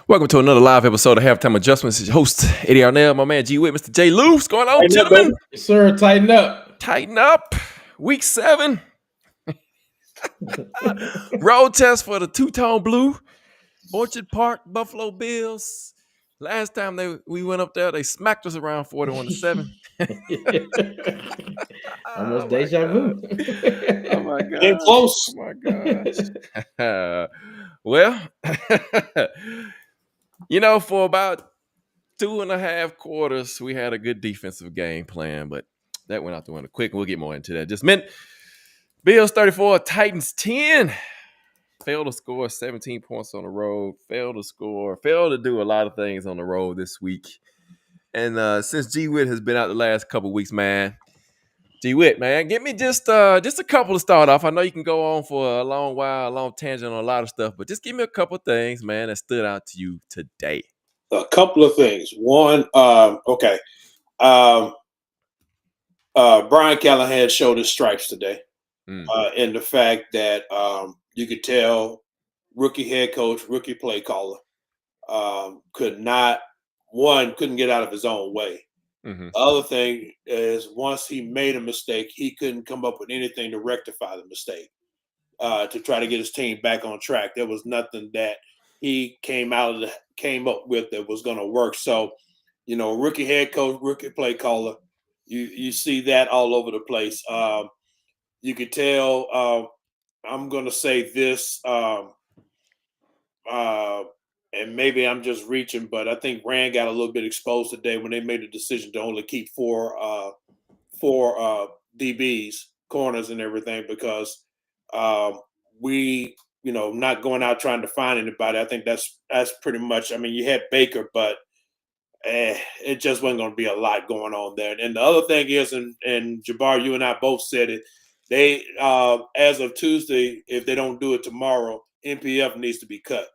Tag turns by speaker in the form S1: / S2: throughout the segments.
S1: Welcome to another live episode of Halftime Adjustments. It's your host, Eddie Arnell, my man G Witt, Mr. J. Lou. What's going on, gentlemen?
S2: Yes, sir, tighten up.
S1: Tighten up. Week 7. Road test for the two-tone blue. Orchard Park, Buffalo Bills. Last time we went up there, they smacked us around 41-7.
S2: Almost deja vu.
S1: Oh my God.
S3: Getting close.
S1: Oh my God. Well, for about 2.5 quarters, we had a good defensive game plan, but that went out the window quick. We'll get more into that. Just meant Bills 34, Titans 10. Failed to score 17 points on the road. Failed to do a lot of things on the road this week. And since G Witt has been out the last couple weeks, man, G Witt, man, get me just a couple to start off. I know you can go on for a long while, a long tangent on a lot of stuff, but just give me a couple of things, man, that stood out to you today.
S3: A couple of things. One, Brian Callahan showed his stripes today, in the fact that you could tell rookie head coach, rookie play caller couldn't get out of his own way.
S1: Mm-hmm.
S3: The other thing is once he made a mistake, he couldn't come up with anything to rectify the mistake, to try to get his team back on track. There was nothing that he came up with that was going to work. So, rookie head coach, rookie play caller, you see that all over the place. You could tell, I'm going to say this, and maybe I'm just reaching, but I think Rand got a little bit exposed today when they made the decision to only keep four DBs, corners and everything, because we, not going out trying to find anybody. I think that's pretty much, you had Baker, but it just wasn't going to be a lot going on there. And the other thing is, and Jabbar, you and I both said it, they, as of Tuesday, if they don't do it tomorrow, NPF needs to be cut.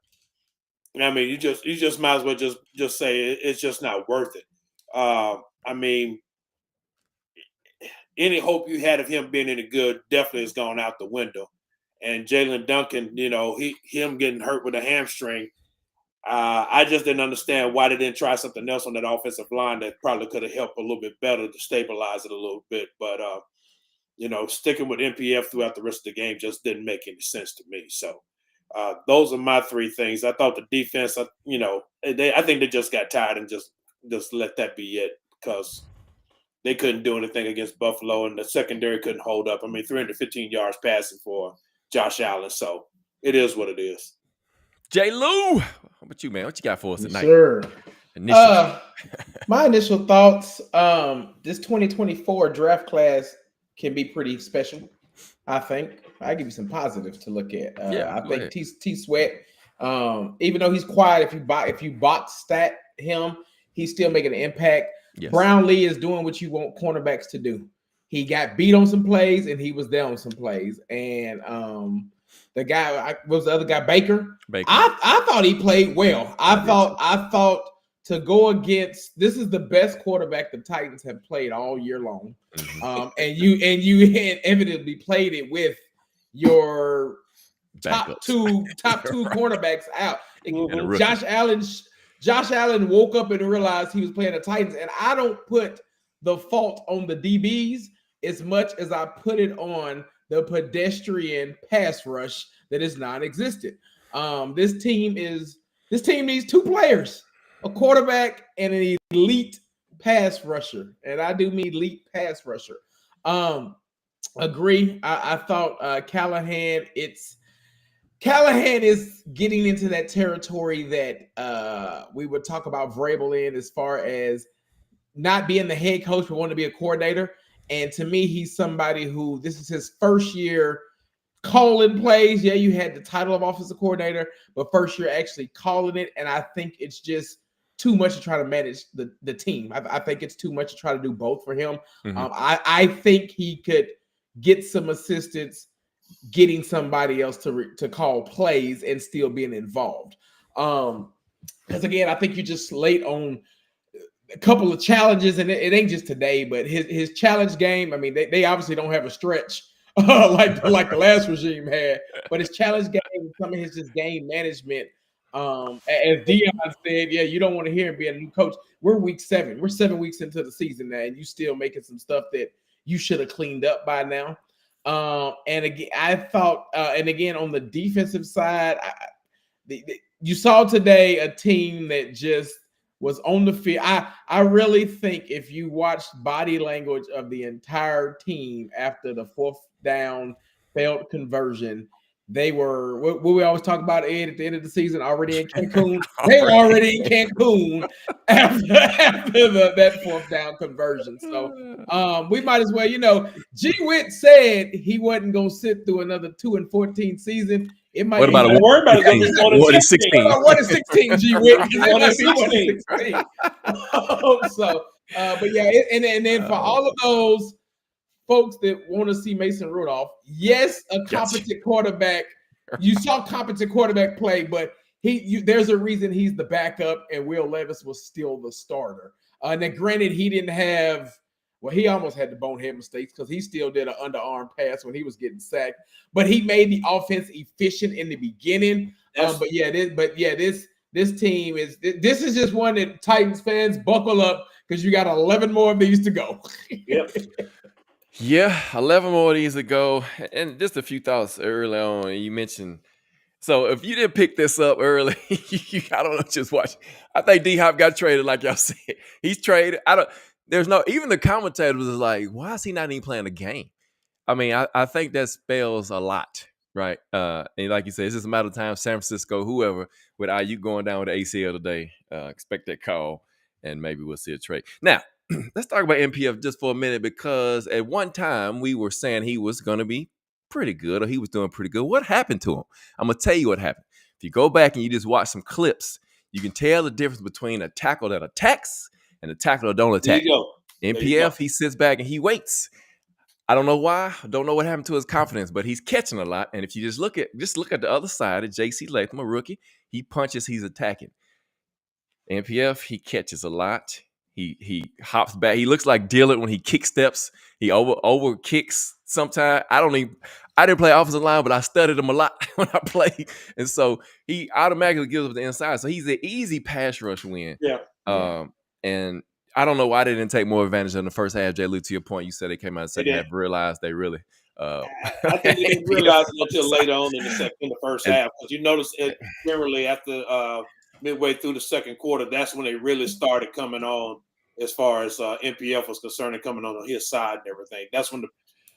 S3: You just might as well just say it's just not worth it. Any hope you had of him being any good definitely has gone out the window. And Jalen Duncan, him getting hurt with a hamstring, I just didn't understand why they didn't try something else on that offensive line that probably could have helped a little bit better to stabilize it a little bit. But sticking with NPF throughout the rest of the game just didn't make any sense to me. So. Those are my three things. I thought the defense, I think they just got tired and just let that be it, because they couldn't do anything against Buffalo, and the secondary couldn't hold up. 315 yards passing for Josh Allen. So it is what it is.
S1: J. Lou, how about you, man? What you got for us tonight?
S2: Sure. My initial thoughts, this 2024 draft class can be pretty special. I think I give you some positives to look at. I think T Sweat, even though he's quiet, if you box stat him, he's still making an impact.
S1: Yes.
S2: Brownlee is doing what you want cornerbacks to do. He got beat on some plays and he was down on some plays. And the guy, what was the other guy? Baker. I thought he played well. I thought to go against, this is the best quarterback the Titans have played all year long.
S1: Mm-hmm.
S2: And you had evidently played it with your top two cornerbacks out. Josh Allen woke up and realized he was playing the Titans, and I don't put the fault on the DBs as much as I put it on the pedestrian pass rush that is non-existent. This team needs two players, a quarterback and an elite pass rusher, and I do mean elite pass rusher. Agree. I thought Callahan is getting into that territory that we would talk about Vrabel in, as far as not being the head coach but wanting to be a coordinator. And to me, he's somebody who, this is his first year calling plays. Yeah, you had the title of offensive coordinator, but first year actually calling it. And I think it's just too much to try to manage the team. I think it's too much to try to do both for him.
S1: Mm-hmm.
S2: I think he could get some assistance getting somebody else to call plays and still being involved. Because again, I think you're just late on a couple of challenges, and it ain't just today, but his challenge game. They obviously don't have a stretch like the last regime had, but his challenge game, some of his just game management As Dion said, yeah, you don't want to hear him be a new coach. We're week 7. We're 7 weeks into the season now, and you still making some stuff that you should have cleaned up by now. And again, I thought, and again on the defensive side, you saw today a team that just was on the field. I really think if you watched body language of the entire team after the 4th down failed conversion, they were what we always talk about, Ed, at the end of the season, already in Cancun. They were already in Cancun after that 4th down conversion. So we might as well, G Witt said he wasn't gonna sit through another 2-14 season. It might
S1: what about
S2: be,
S1: a
S3: worry about it.
S1: 1-16?
S2: 1-16, G Witt.
S3: It might be
S2: 1-16. So, but yeah, and then for all of those folks that want to see Mason Rudolph, yes, a competent quarterback. You saw competent quarterback play, but there's a reason he's the backup, and Will Levis was still the starter. Now, granted, he didn't have. Well, he almost had the bonehead mistakes because he still did an underarm pass when he was getting sacked. But he made the offense efficient in the beginning. This team is. This is just one that Titans fans buckle up because you got 11 more of these to go.
S3: Yep.
S1: Yeah, 11 more of these to go. And just a few thoughts early on. You mentioned, so if you didn't pick this up early, I don't know, just watch. I think D-Hop got traded, like y'all said. He's traded. Even the commentator was like, why is he not even playing a game? I mean, I think that spells a lot, right? And like you said, it's just a matter of time. San Francisco, whoever, with IU going down with the ACL today, expect that call, and maybe we'll see a trade. Now, let's talk about NPF just for a minute, because at one time we were saying he was going to be pretty good, or he was doing pretty good. What happened to him? I'm going to tell you what happened. If you go back and you just watch some clips, you can tell the difference between a tackle that attacks and a tackle that don't attack. NPF, he sits back and he waits. I don't know why. I don't know what happened to his confidence, but he's catching a lot. And if you just look at the other side of JC Latham, a rookie, he punches, he's attacking. NPF, he catches a lot. He hops back. He looks like Dillard when he kick steps. He over kicks sometimes. I didn't play offensive line, but I studied him a lot when I played. And so he automatically gives up the inside. So he's an easy pass rush win.
S3: Yeah.
S1: And I don't know why they didn't take more advantage in the first half. Jay Lou, to your point, you said they came out in the second half, realized they really.
S3: I think they didn't realize it until later on in the first half, because you notice it generally after midway through the second quarter, that's when they really started coming on as far as NPF was concerned and coming on his side and everything. That's when the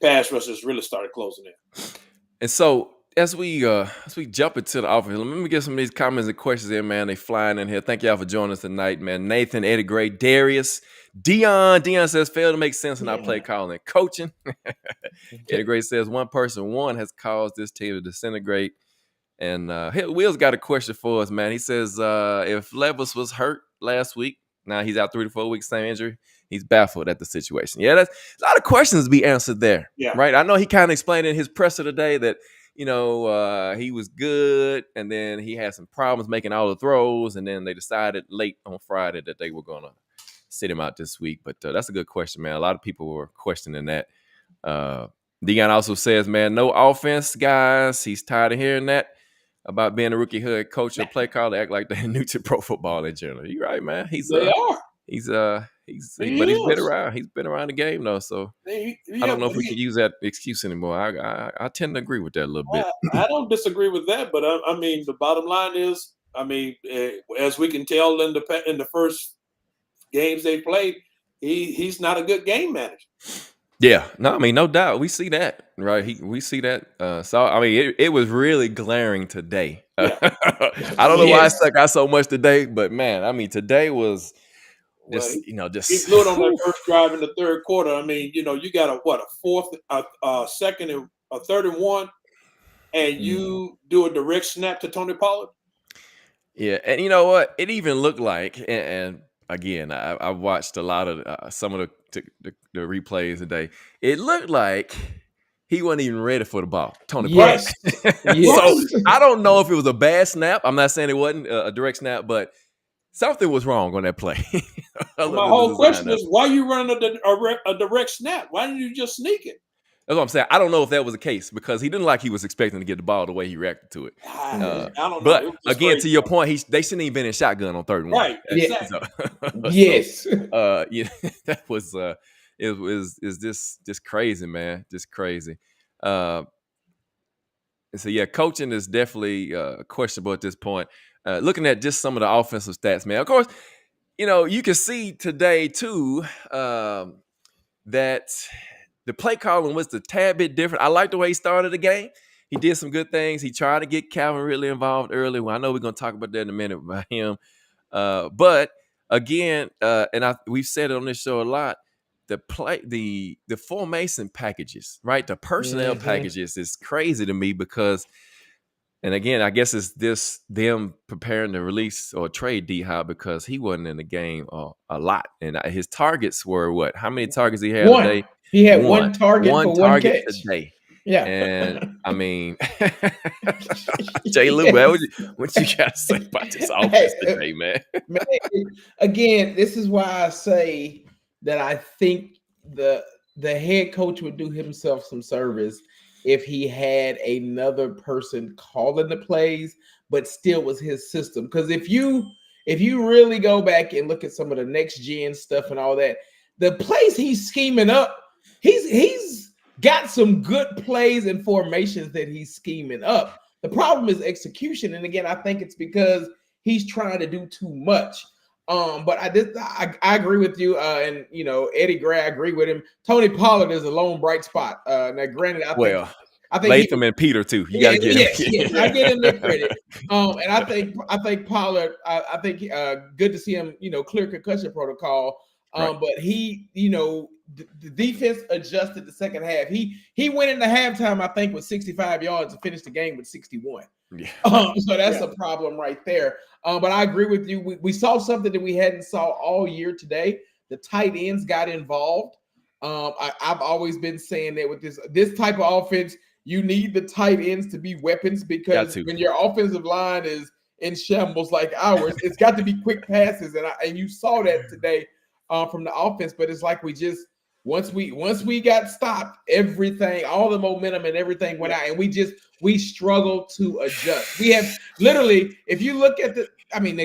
S3: pass rushers really started closing in.
S1: And so as we jump into the offense, let me get some of these comments and questions in, man. They flying in here. Thank y'all for joining us tonight, man. Nathan, Eddie Gray, Darius, Dion says, failed to make sense in our play calling and coaching. Eddie Gray says, one has caused this team to disintegrate. And Will's got a question for us, man. He says, if Levis was hurt last week, now he's out 3 to 4 weeks, same injury, he's baffled at the situation. Yeah, that's a lot of questions to be answered there, right? I know he kind of explained in his presser today that, he was good, and then he had some problems making all the throws, and then they decided late on Friday that they were going to sit him out this week. But that's a good question, man. A lot of people were questioning that. Dion also says, man, no offense, guys. He's tired of hearing that about being a rookie head coach or play caller. Act like they're new to pro football in general. You're right, man.
S3: They are.
S1: He's been around. He's been around the game though, so I don't know if we can use that excuse anymore. I tend to agree with that a little bit.
S3: I don't disagree with that, but I mean, the bottom line is, as we can tell in the first games they played, he's not a good game manager.
S1: Yeah, no, I mean, no doubt, we see that, right? We see that. So I mean, it was really glaring today. Yeah. I don't know why it stuck out so much today, but man, I mean, today was. He
S3: blew it on that first drive in the third quarter. I mean, you got a fourth, second, and a 3rd and 1, and you do a direct snap to Tony Pollard.
S1: Yeah, and you know what? It even looked like, and again, I watched a lot of some of the replays today. It looked like he wasn't even ready for the ball, Tony Pollard. Yes. So I don't know if it was a bad snap. I'm not saying it wasn't a direct snap, but something was wrong on that play.
S3: My whole question is, why are you running a direct snap? Why didn't you just sneak it?
S1: That's what I'm saying. I don't know if that was the case because he didn't like he was expecting to get the ball the way he reacted to it.
S3: I don't know.
S1: But
S3: It was
S1: again,
S3: crazy.
S1: to your point, they shouldn't even been in shotgun on 3rd and 1.
S3: Right, exactly.
S2: Yes.
S1: Yeah, that was is this crazy, man, just crazy. And so yeah, coaching is definitely questionable at this point. Looking at just some of the offensive stats, man. Of course, you can see today too that the play calling was a tad bit different. I like the way he started the game. He did some good things. He tried to get Calvin Ridley involved early. Well, I know we're going to talk about that in a minute about him. But again, we've said it on this show a lot. The formation packages, right? The personnel packages is crazy to me because, and again, I guess it's them preparing to release or trade D-Hop because he wasn't in the game a lot, and his targets were what? How many targets he had today?
S2: He had one target for one catch
S1: today.
S2: Yeah,
S1: and I mean, Jay Lou, man, what you got to say about this offense today, man?
S2: Again, this is why I say that I think the head coach would do himself some service if he had another person calling the plays, but still was his system. Because if you really go back and look at some of the next gen stuff and all that, the plays he's scheming up, he's got some good plays and formations that he's scheming up. The problem is execution. And again, I think it's because he's trying to do too much. But I agree with you. And Eddie Gray, I agree with him. Tony Pollard is a lone bright spot. Now, granted, I think
S1: Latham and Peter too. You got to get him.
S2: Yes, I get him their credit. And I think Pollard. I think good to see him. Clear concussion protocol.
S1: Right.
S2: But he, the defense adjusted the second half. He went into halftime, I think, with 65 yards and finished the game with 61.
S1: Yeah.
S2: So that's a problem right there. But I agree with you. We saw something that we hadn't saw all year today. The tight ends got involved. I've always been saying that with this type of offense, you need the tight ends to be weapons because when your offensive line is in shambles like ours, it's got to be quick passes. And you saw that today from the offense. But it's like we just once we got stopped, everything, all the momentum and everything went out, and we struggled to adjust. We have literally, if you look at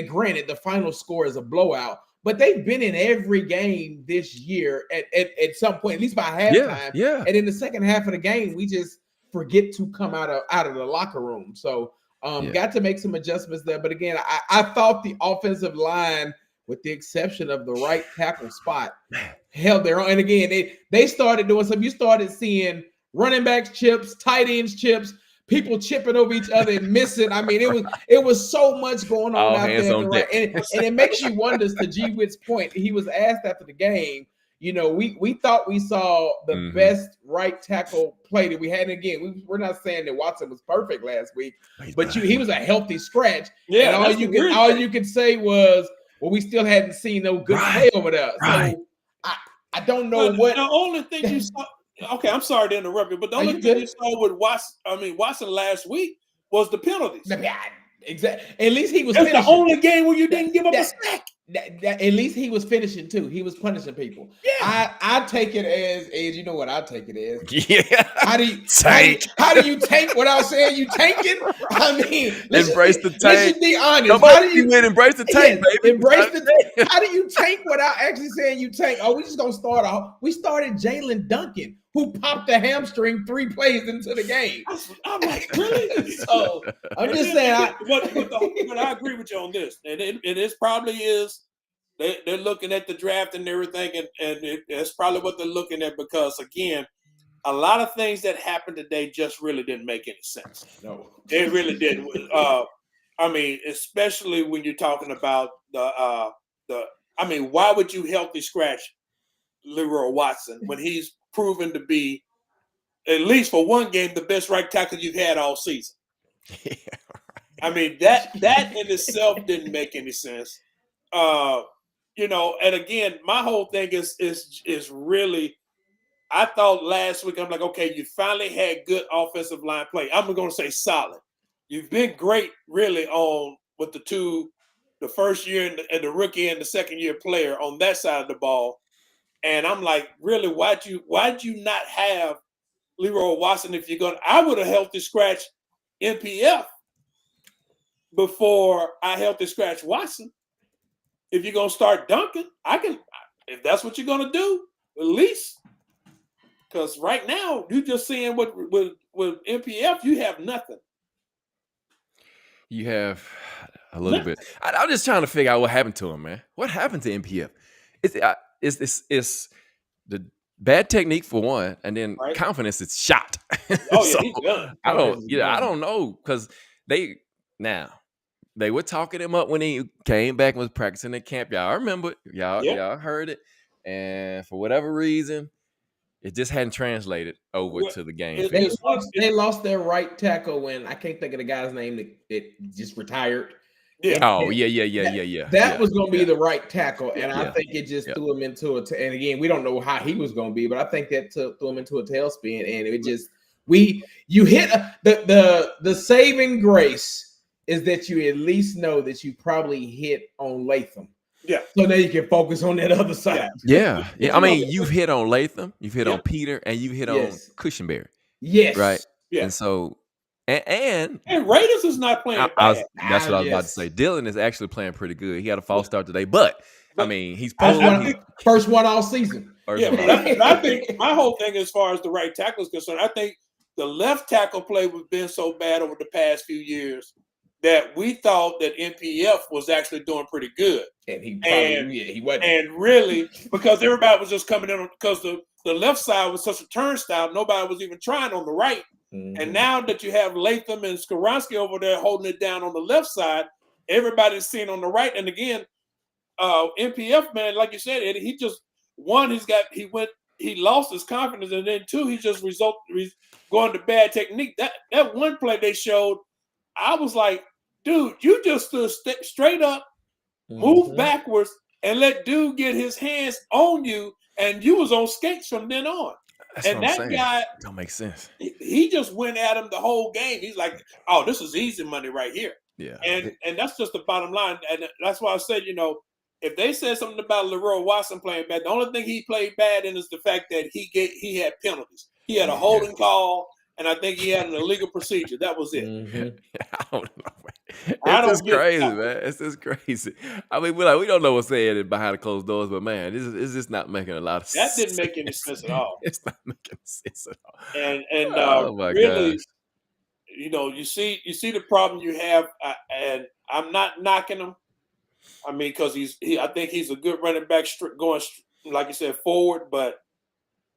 S2: granted, the final score is a blowout, but they've been in every game this year at some point, at least by halftime.
S1: Yeah.
S2: And in the second half of the game, we just forget to come out of the locker room. So got to make some adjustments there. But again, I thought the offensive line, with the exception of the right tackle spot, held their own. And again, they started doing something. You started seeing running backs chips, tight ends chips, people chipping over each other and missing. I mean, it was so much going on out there. And it makes you wonder, to G Witt's point, he was asked after the game, we thought we saw the best right tackle play that we had. And again, we're not saying that Watson was perfect last week, but he was a healthy scratch.
S3: Yeah,
S2: and all you could say was, well, we still hadn't seen no good play over there.
S1: Right.
S2: So I don't know what.
S3: The only thing you saw. Okay, I'm sorry to interrupt you, but the only thing you saw with Watson last week was the penalties.
S2: Exactly. At least he was.
S3: That's the only game where you didn't give up a sack.
S2: At least he was finishing too. He was punishing people.
S3: Yeah.
S2: I take it as you know what I take it as.
S1: Yeah.
S2: How do you tank without saying you tanking? I mean,
S1: embrace the tank. Let's
S2: be honest.
S1: Embrace the tank, baby?
S2: Embrace the tank. How do you tank without actually saying you tank? Oh, we just gonna start off. We started Jalen Duncan, who popped a hamstring 3 plays into the game.
S3: I'm like, really?
S2: So I'm just saying.
S3: But I agree with you on this, and it probably is. They're looking at the draft and everything, and it's probably what they're looking at because, again, a lot of things that happened today just really didn't make any sense.
S2: No,
S3: it really didn't. Especially when you're talking about why would you healthy scratch Leroy Watson when he's proven to be, at least for one game, the best right tackle you've had all season?
S1: Yeah, right.
S3: I mean, that in itself didn't make any sense. And again, my whole thing is really, I thought last week, I'm like, okay, you finally had good offensive line play. I'm going to say solid. You've been great really on with the first year and the rookie and the second year player on that side of the ball. And I'm like, really, why'd you not have Leroy Watson if you're going. I would have healthy scratch NPF before I healthy scratch Watson. If you're gonna start Duncan, I can. If that's what you're gonna do, at least. Because right now you're just seeing with NPF, you have nothing.
S1: You have a little bit. I'm just trying to figure out what happened to him, man. What happened to NPF? It's the bad technique for one, and then
S3: Right.
S1: confidence is shot.
S3: Oh
S1: So,
S3: yeah, he's done.
S1: I don't know because they were talking him up when he came back and was practicing at camp. Y'all remember? Y'all heard it, and for whatever reason, it just hadn't translated over to the game.
S2: They lost their right tackle when I can't think of the guy's name that just retired.
S1: Yeah.
S2: That was going to be the right tackle, and I think it just threw him into it. And again, we don't know how he was going to be, but I think that threw him into a tailspin, and it just you hit the saving grace is that you at least know that you probably hit on Latham.
S3: Yeah.
S2: So now you can focus on that other side.
S1: Yeah. I mean, you've hit on Latham, you've hit on Peter, and you've hit on Cushenberry.
S2: Yes.
S1: Right.
S3: Yeah.
S1: And so, and
S3: Raiders is not playing bad.
S1: That's what I was about to say. Dylan is actually playing pretty good. He had a false start today, but I mean, he's
S2: first one all season.
S3: But I think my whole thing as far as the right tackle is concerned, I think the left tackle play has been so bad over the past few years that we thought that NPF was actually doing pretty good.
S2: And he wasn't.
S3: And really, because everybody was just coming in because the left side was such a turnstile, nobody was even trying on the right. Mm-hmm. And now that you have Latham and Skoronski over there holding it down on the left side, everybody's seeing on the right. And again, NPF, man, like you said, Eddie, he just he lost his confidence, and then two, he just going to bad technique. That one play they showed, I was like, dude, you just stood straight up, moved backwards, and let dude get his hands on you, and you was on skates from then on.
S1: That's
S3: and that guy
S1: don't make sense.
S3: He just went at him the whole game. He's like, "Oh, this is easy money right here."
S1: Yeah,
S3: and that's just the bottom line. And that's why I said, if they said something about Leroy Watson playing bad, the only thing he played bad in is the fact that he had penalties. He had a holding call, and I think he had an illegal procedure. That was it.
S1: Mm-hmm. I don't know. It's just crazy, man. It's just crazy. I mean, we don't know what's said behind the closed doors, but man, it's just not making a lot of sense.
S3: That didn't make any sense at all.
S1: It's not making sense at all.
S3: And
S1: oh my
S3: really,
S1: gosh.
S3: You see the problem you have, and I'm not knocking him. I mean, because I think he's a good running back, going like you said forward, but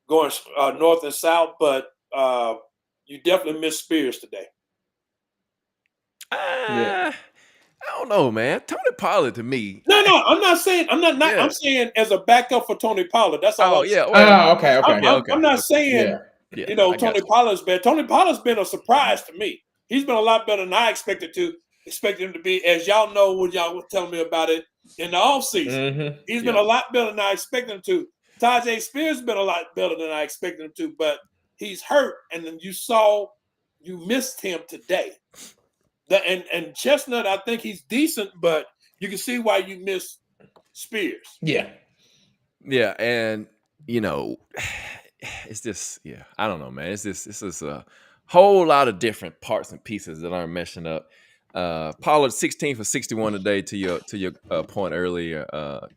S3: going north and south. But you definitely missed Spears today.
S1: I don't know, man. Tony Pollard to me.
S3: No, I'm not saying. I'm not. I'm saying as a backup for Tony Pollard. That's all.
S1: Okay.
S3: I'm not saying. Tony Pollard's bad. Tony Pollard's been a surprise to me. He's been a lot better than I expected him to be. As y'all know, when y'all were telling me about it in the offseason, he's been a lot better than I expected him to. Tyjae Spears been a lot better than I expected him to, but he's hurt, and then you missed him today. And Chestnut, I think he's decent, but you can see why you miss Spears.
S1: Yeah, and it's just I don't know, man. It's just a whole lot of different parts and pieces that aren't meshing up. Pollard 16 for 61 today. To your point earlier,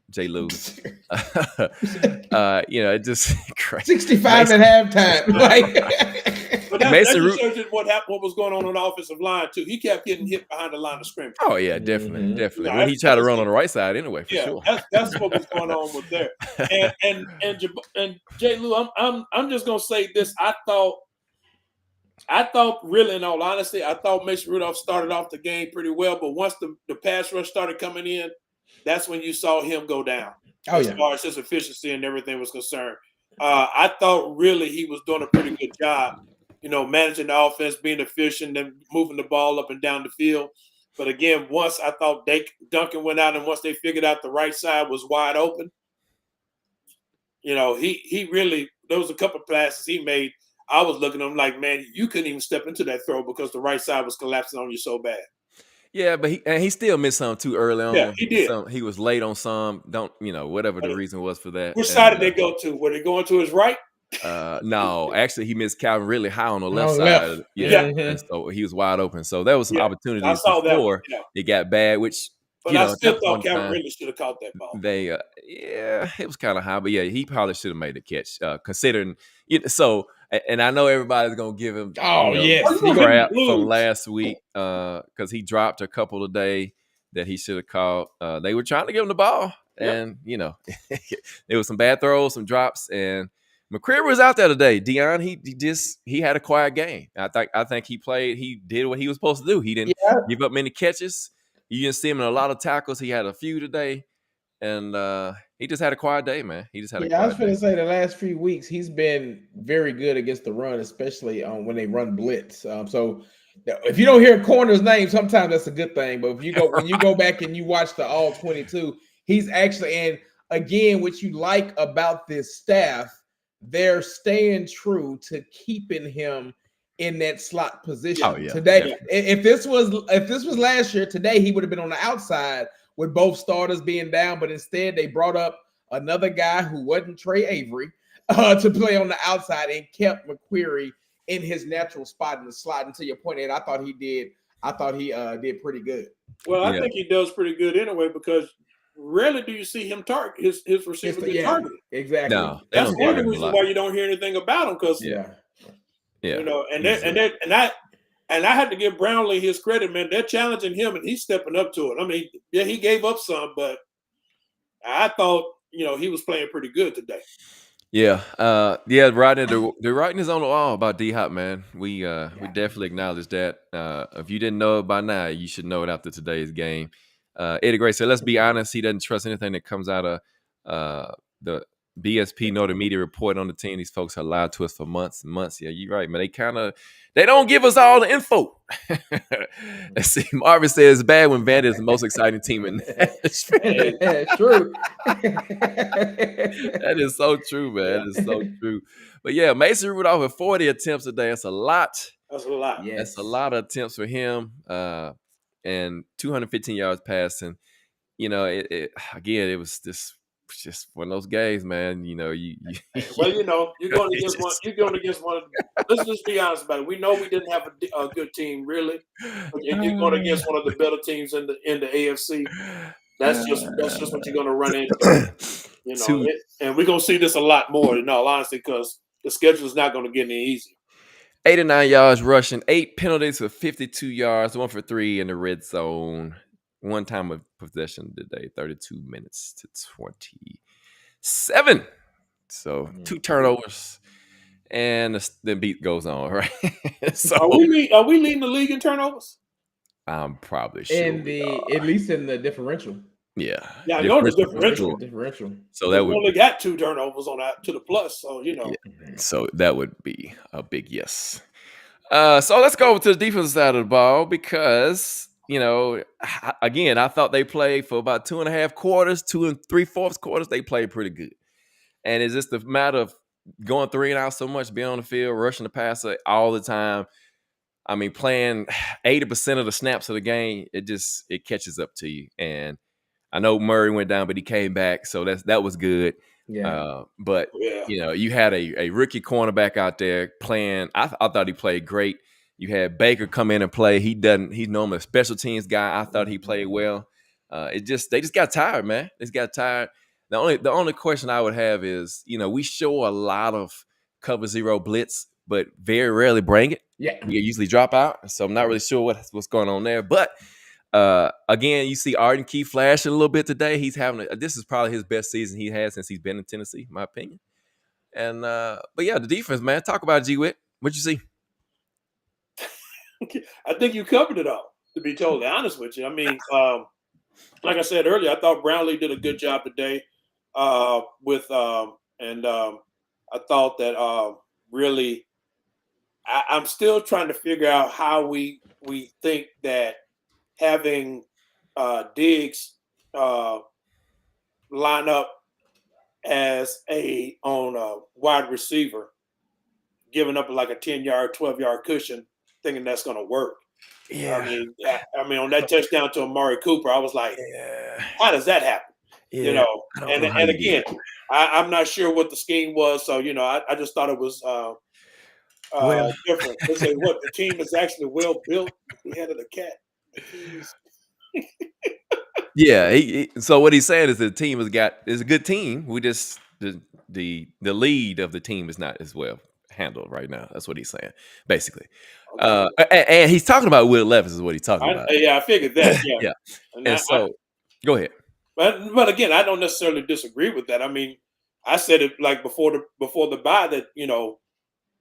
S1: J. Lou. It just crazy.
S2: 65 at halftime.
S3: But that just shows you what was going on the offensive line too. He kept getting hit behind the line of scrimmage.
S1: Oh yeah, definitely. When he tried to run on the right side anyway, for sure.
S3: That's what was going on with there. And J. Lou, I'm just gonna say this. I thought really, in all honesty, I thought Mason Rudolph started off the game pretty well, but once the pass rush started coming in, that's when you saw him go down. As far as his efficiency and everything was concerned. I thought really he was doing a pretty good job. Managing the offense, being efficient, and moving the ball up and down the field. But again, once I thought Duncan went out, and once they figured out the right side was wide open, he really, there was a couple of passes he made. I was looking at him like, man, you couldn't even step into that throw because the right side was collapsing on you so bad.
S1: Yeah, but he still missed some too early on.
S3: Yeah, he did.
S1: He was late on some. Whatever the reason was for that.
S3: Which side did they go to? Were they going to his right?
S1: No, actually, he missed Calvin Ridley high on the left
S2: On the
S1: side.
S2: left.
S1: Yeah,
S2: Mhm.
S1: and so he was wide open. So there was some
S3: Yeah, I
S1: opportunities
S3: saw that one.
S1: before
S3: Yeah,
S1: it got bad, which
S3: but I
S1: at
S3: still
S1: that
S3: thought
S1: point in
S3: Calvin
S1: time,
S3: Ridley should have caught that ball.
S1: they yeah, it was kind of high, but yeah, he probably should have made the catch, considering it. So, and I know everybody's gonna give him,
S2: Oh, yes.
S3: Oh, you gonna give him
S1: crap from
S3: blues.
S1: last week, because he dropped a couple today that he should have caught. They were trying to give him the ball,
S3: Yep.
S1: and there was some bad throws, some drops, and McCreary was out there today. Dion, he had a quiet game. I think he did what he was supposed to do. He didn't
S2: Yeah.
S1: give up many catches. You didn't see him in a lot of tackles. He had a few today, and he just had a quiet day, man. He just had a
S2: Yeah, I was
S1: quiet
S2: going
S1: day.
S2: to say the last few weeks he's been very good against the run, especially when they run blitz. So if you don't hear a corner's name, sometimes that's a good thing. But when you go back and you watch the all 22, he's actually, and again, what you like about this staff, they're staying true to keeping him in that slot position.
S1: Oh, yeah,
S2: Today,
S1: definitely.
S2: if this was last year, today he would have been on the outside with both starters being down, but instead they brought up another guy who wasn't Trey Avery to play on the outside and kept McQuarrie in his natural spot in the slot. And to your point, Ed, I thought he did pretty good.
S3: Well, I
S1: Yeah.
S3: think he does pretty good anyway because rarely do you see him target his receiver get targeted.
S2: Exactly.
S1: No, they
S3: That's
S1: don't
S3: one of
S1: target
S3: the
S1: him a
S3: reasons
S1: lot.
S3: why you don't hear anything about him because
S2: Yeah.
S1: Yeah,
S3: you know,
S1: easily.
S3: and I had to give Brownlee his credit, man. They're challenging him and he's stepping up to it. I mean, yeah, he gave up some, but I thought he was playing pretty good today.
S1: Yeah, Rodney, the writing is on the wall about D Hop, man. We definitely acknowledge that. If you didn't know it by now, you should know it after today's game. Eddie Gray said, "Let's be honest. He doesn't trust anything that comes out of the BSP nor the media report on the team. These folks have lied to us for months and months. Yeah, you're right, man. They don't give us all the info." Let's see. Marvin says, "It's bad when Vandy is the most exciting team in Nashville."
S2: True.
S1: That is so true, man. That is so true. But yeah, Mason Rudolph with 40 attempts a day. That's a lot.
S3: That's a lot.
S2: Yes.
S1: That's a lot of attempts for him. And 215 yards passing. Again, it was just one of those games, man.
S3: Well, you're going against one. You're going against one. Let's just be honest about it. We know we didn't have a good team, really. But you're going against one of the better teams in the AFC. That's just what you're going to run into. And we're going to see this a lot more, in all honesty, because the schedule is not going to get any easier.
S1: 89 yards rushing, 8 penalties for 52 yards, 1 for 3 in the red zone. 1 time of possession today, 32 minutes to 27. So 2 turnovers, and the beat goes on, right? So
S3: Are we leading the league in turnovers?
S1: I'm probably sure.
S2: At least in the differential.
S1: Yeah.
S3: Yeah, I know the differential.
S1: So that
S3: we only got 2 turnovers on that to the plus. So
S1: Yeah. So that would be a big yes. So let's go over to the defensive side of the ball because again, I thought they played for about 2.5 quarters, 2 3/4 quarters. They played pretty good, and it's just a matter of going 3 and out so much, being on the field, rushing the passer all the time. I mean, playing 80% of the snaps of the game, it catches up to you. And I know Murray went down, but he came back, so that was good.
S2: Yeah.
S1: But you had a rookie cornerback out there playing. I thought he played great. You had Baker come in and play. He's normally a special teams guy. I thought he played well. They just got tired, man. They just got tired. The only question I would have is, we show a lot of cover 0 blitz, but very rarely bring it.
S2: Yeah.
S1: We usually drop out. So I'm not really sure what's going on there. But again, you see Arden Key flashing a little bit today. He's this is probably his best season he has since he's been in Tennessee, in my opinion. And but yeah, the defense, man. Talk about G-Wit. What'd you see?
S3: I think you covered it all, to be totally honest with you. I mean, like I said earlier, I thought Brownlee did a good job today I thought that really I'm still trying to figure out how we think that having Diggs line up as on a wide receiver, giving up like a 10-yard, 12-yard cushion, thinking that's going to work.
S1: Yeah.
S3: I mean, on that touchdown to Amari Cooper, I was like, how does that happen?
S1: Yeah.
S3: And again, I'm not sure what the scheme was, so I just thought it was
S1: Well,
S3: different. They say what the team is actually well built. We had a cat. The keys.
S1: yeah. So what he's saying is the team is a good team. We just the lead of the team is not as well handled right now. That's what he's saying, basically.
S3: Okay.
S1: And he's talking about Will Levis is what he's talking about.
S3: I figured that. Yeah.
S1: Yeah.
S3: And
S1: And so, go ahead.
S3: but again, I don't necessarily disagree with that. I mean, I said it like before the bye that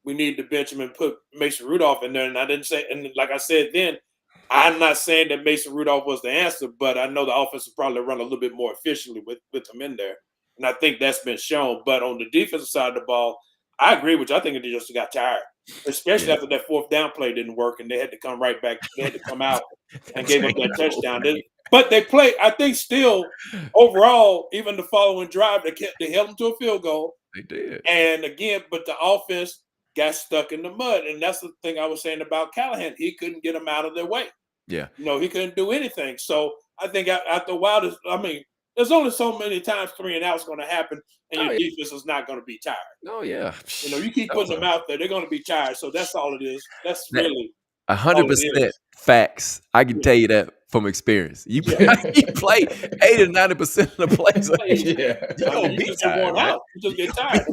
S3: we need to bench him and put Mason Rudolph in there, and I didn't say. And like I said then, I'm not saying that Mason Rudolph was the answer, but I know the offense will probably run a little bit more efficiently with him in there, and I think that's been shown. But on the defensive side of the ball, I agree with you. I think they just got tired, especially after that fourth down play didn't work, and they had to come right back. They had to come out and gave up that touchdown. But they played, I think, still overall, even the following drive, they held them to a field goal.
S1: They did.
S3: And again, but the offense got stuck in the mud. And that's the thing I was saying about Callahan. He couldn't get them out of their way.
S1: Yeah.
S3: He couldn't do anything. So I think after a while, there's only so many times 3 and out's going to happen, and your defense is not going to be tired.
S1: Oh, yeah.
S3: You keep putting them out there, they're going to be tired. So that's all it is. That's really
S1: 100% facts. I can tell you that from experience. You play 80 to 90% of the plays.
S3: You just get worn out. You just get tired.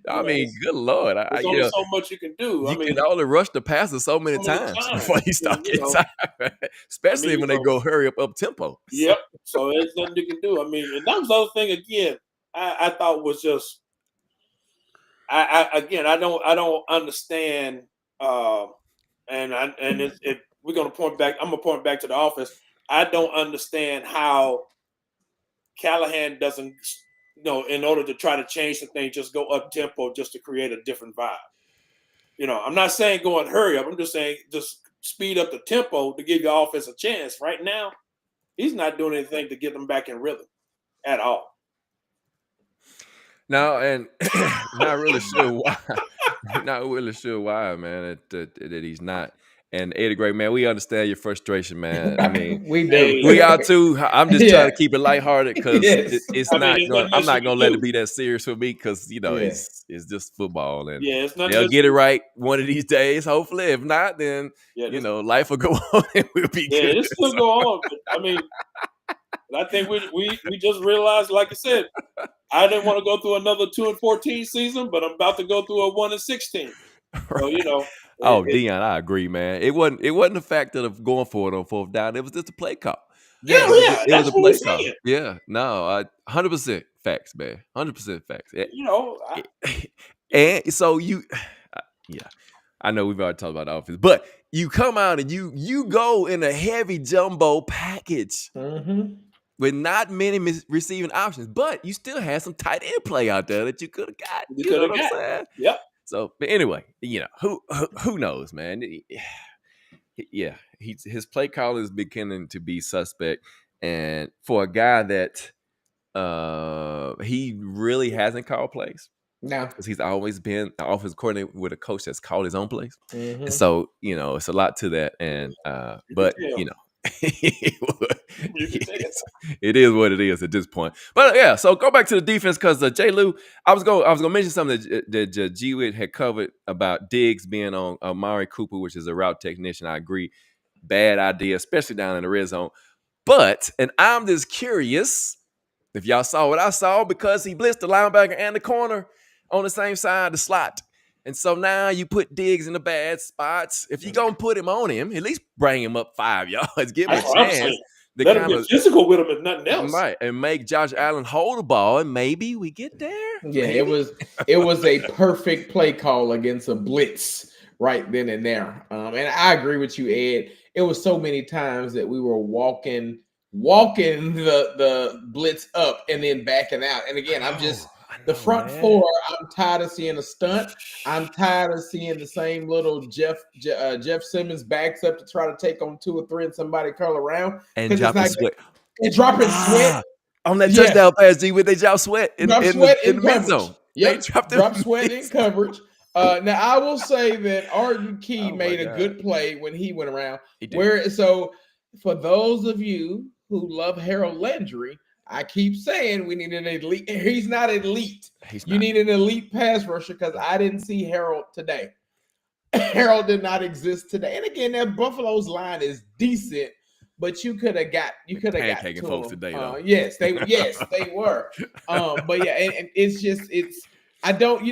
S1: I mean, good Lord.
S3: There's only so much you can do.
S1: You can only rush the passer so many times before you start getting tired. Especially when they go hurry up tempo.
S3: Yep. So there's nothing you can do. I mean, and that was the other thing again, I thought was just I don't understand we're gonna point back. I'm gonna point back to the offense. I don't understand how Callahan doesn't, in order to try to change the thing, just go up tempo just to create a different vibe. I'm not saying go and hurry up. I'm just saying just speed up the tempo to give your offense a chance. Right now, he's not doing anything to get them back in rhythm at all.
S1: No, and not really sure why. Not really sure why, man. That he's not. And Eddie Gray, man, we understand your frustration, man. I mean,
S2: we do.
S1: We are too. I'm just trying to keep it lighthearted because it's
S3: I'm
S1: not gonna let it be that serious for me because it's just football and they'll get it right one of these days. Hopefully, if not, then life will go on and we'll be good.
S3: Yeah, it still go on. But, I mean, I think we just realized, like I said, I didn't want to go through another 2-14 season, but I'm about to go through a 1-16.
S1: Right. So Dion, I agree, man. It wasn't the fact of going for it on fourth down. It was just a play call.
S3: It was a play call.
S1: Yeah, no, 100% facts, man. 100% facts. And so I know we've already talked about the offense, but you come out and you go in a heavy jumbo package with not many receiving options, but you still had some tight end play out there that you could have got. You know what I'm saying?
S3: Yep.
S1: So, but anyway, who knows, man? Yeah, his play call is beginning to be suspect, and for a guy that he really hasn't called plays.
S2: No,
S1: because he's always been an offense coordinator with a coach that's called his own plays, and so it's a lot to that. And but it is what it is at this point. But so go back to the defense because J. Lou, I was gonna mention something that G-Wit had covered about Diggs being on Amari Cooper, which is a route technician. I agree, bad idea, especially down in the red zone. But I'm just curious if y'all saw what I saw because he blitzed the linebacker and the corner on the same side of the slot. And so now you put Diggs in the bad spots. If you're going to put him on him, at least bring him up 5 yards. Give him a chance.
S3: Let him get physical with him if nothing else.
S1: Right. And make Josh Allen hold the ball, and maybe we get there.
S2: Yeah, it was a perfect play call against a blitz right then and there. And I agree with you, Ed. It was so many times that we were walking the blitz up and then backing out. And again, I'm just the front four. I'm tired of seeing a stunt. I'm tired of seeing the same little Jeff Simmons backs up to try to take on 2 or 3 and somebody curl around
S1: and dropping sweat.
S2: And dropping sweat
S1: on that touchdown pass. G, with they drop sweat in the mid zone.
S2: Yep, drop sweat in coverage. Now I will say that Arden Key made a good play when he went around. So for those of you who love Harold Landry, I keep saying we need an elite. He's not elite.
S1: He's
S2: You
S1: not.
S2: need an elite pass rusher because I didn't see Harold today. Harold did not exist today. And again, that Buffalo's line is decent, but you could have got to
S1: Pancaking folks
S2: him.
S1: today, though.
S2: Yes, they were. But yeah, and it's I don't,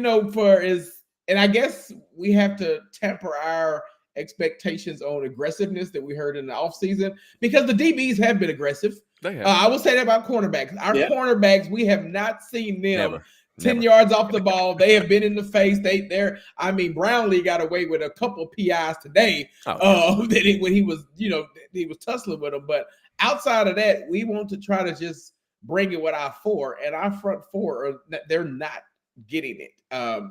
S2: and I guess we have to temper our expectations on aggressiveness that we heard in the offseason because the DBs have been aggressive.
S1: They have.
S2: I will say that about cornerbacks. Our cornerbacks, we have not seen them
S1: Never.
S2: 10 yards off the ball. They have been in the face. Brownlee got away with a couple PIs today. When he was, he was tussling with them. But outside of that, we want to try to just bring it with our four, and our front four they're not getting it.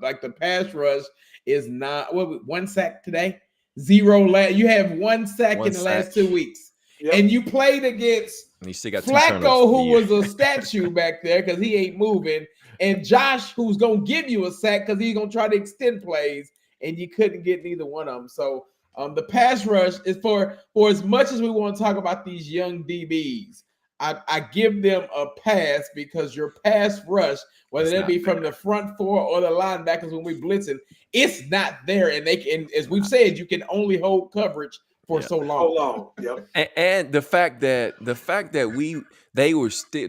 S2: Like the pass rush is not. One sack today, 0 You have one sack in the last 2 weeks, and you played against Flacco, who was a statue back there because he ain't moving. And Josh, who's going to give you a sack because he's going to try to extend plays, and you couldn't get neither one of them. So the pass rush is for as much as we want to talk about these young DBs, I give them a pass because your pass rush, whether that be from the front four or the linebackers when we blitzing, it's not there. And as we've said, you can only hold coverage for so long.
S3: Yep.
S1: And the fact that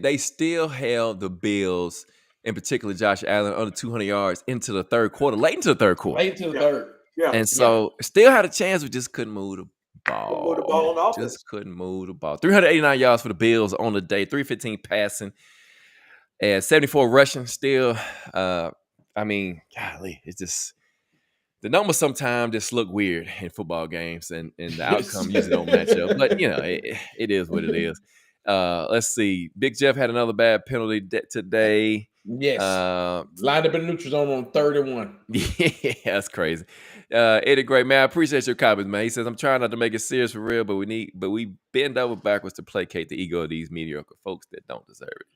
S1: they still held the Bills, in particular Josh Allen, under 200 yards into the third quarter, late into the third quarter.
S2: Late into the third.
S3: Yeah.
S1: And so still had a chance, we just couldn't move the ball.
S3: Move the ball on offense.
S1: Just couldn't move the ball. 389 yards for the Bills on the day, 315 passing, and 74 rushing still. Golly, it's just the numbers sometimes just look weird in football games, and the outcome usually don't match up. But it is what it is. Let's see. Big Jeff had another bad penalty today.
S2: Yes. Lined up in the neutral zone on 3rd and 1.
S1: Yeah, that's crazy. Eddie Gray, man, I appreciate your comments, man. He says, I'm trying not to make it serious for real, but we bend over backwards to placate the ego of these mediocre folks that don't deserve it.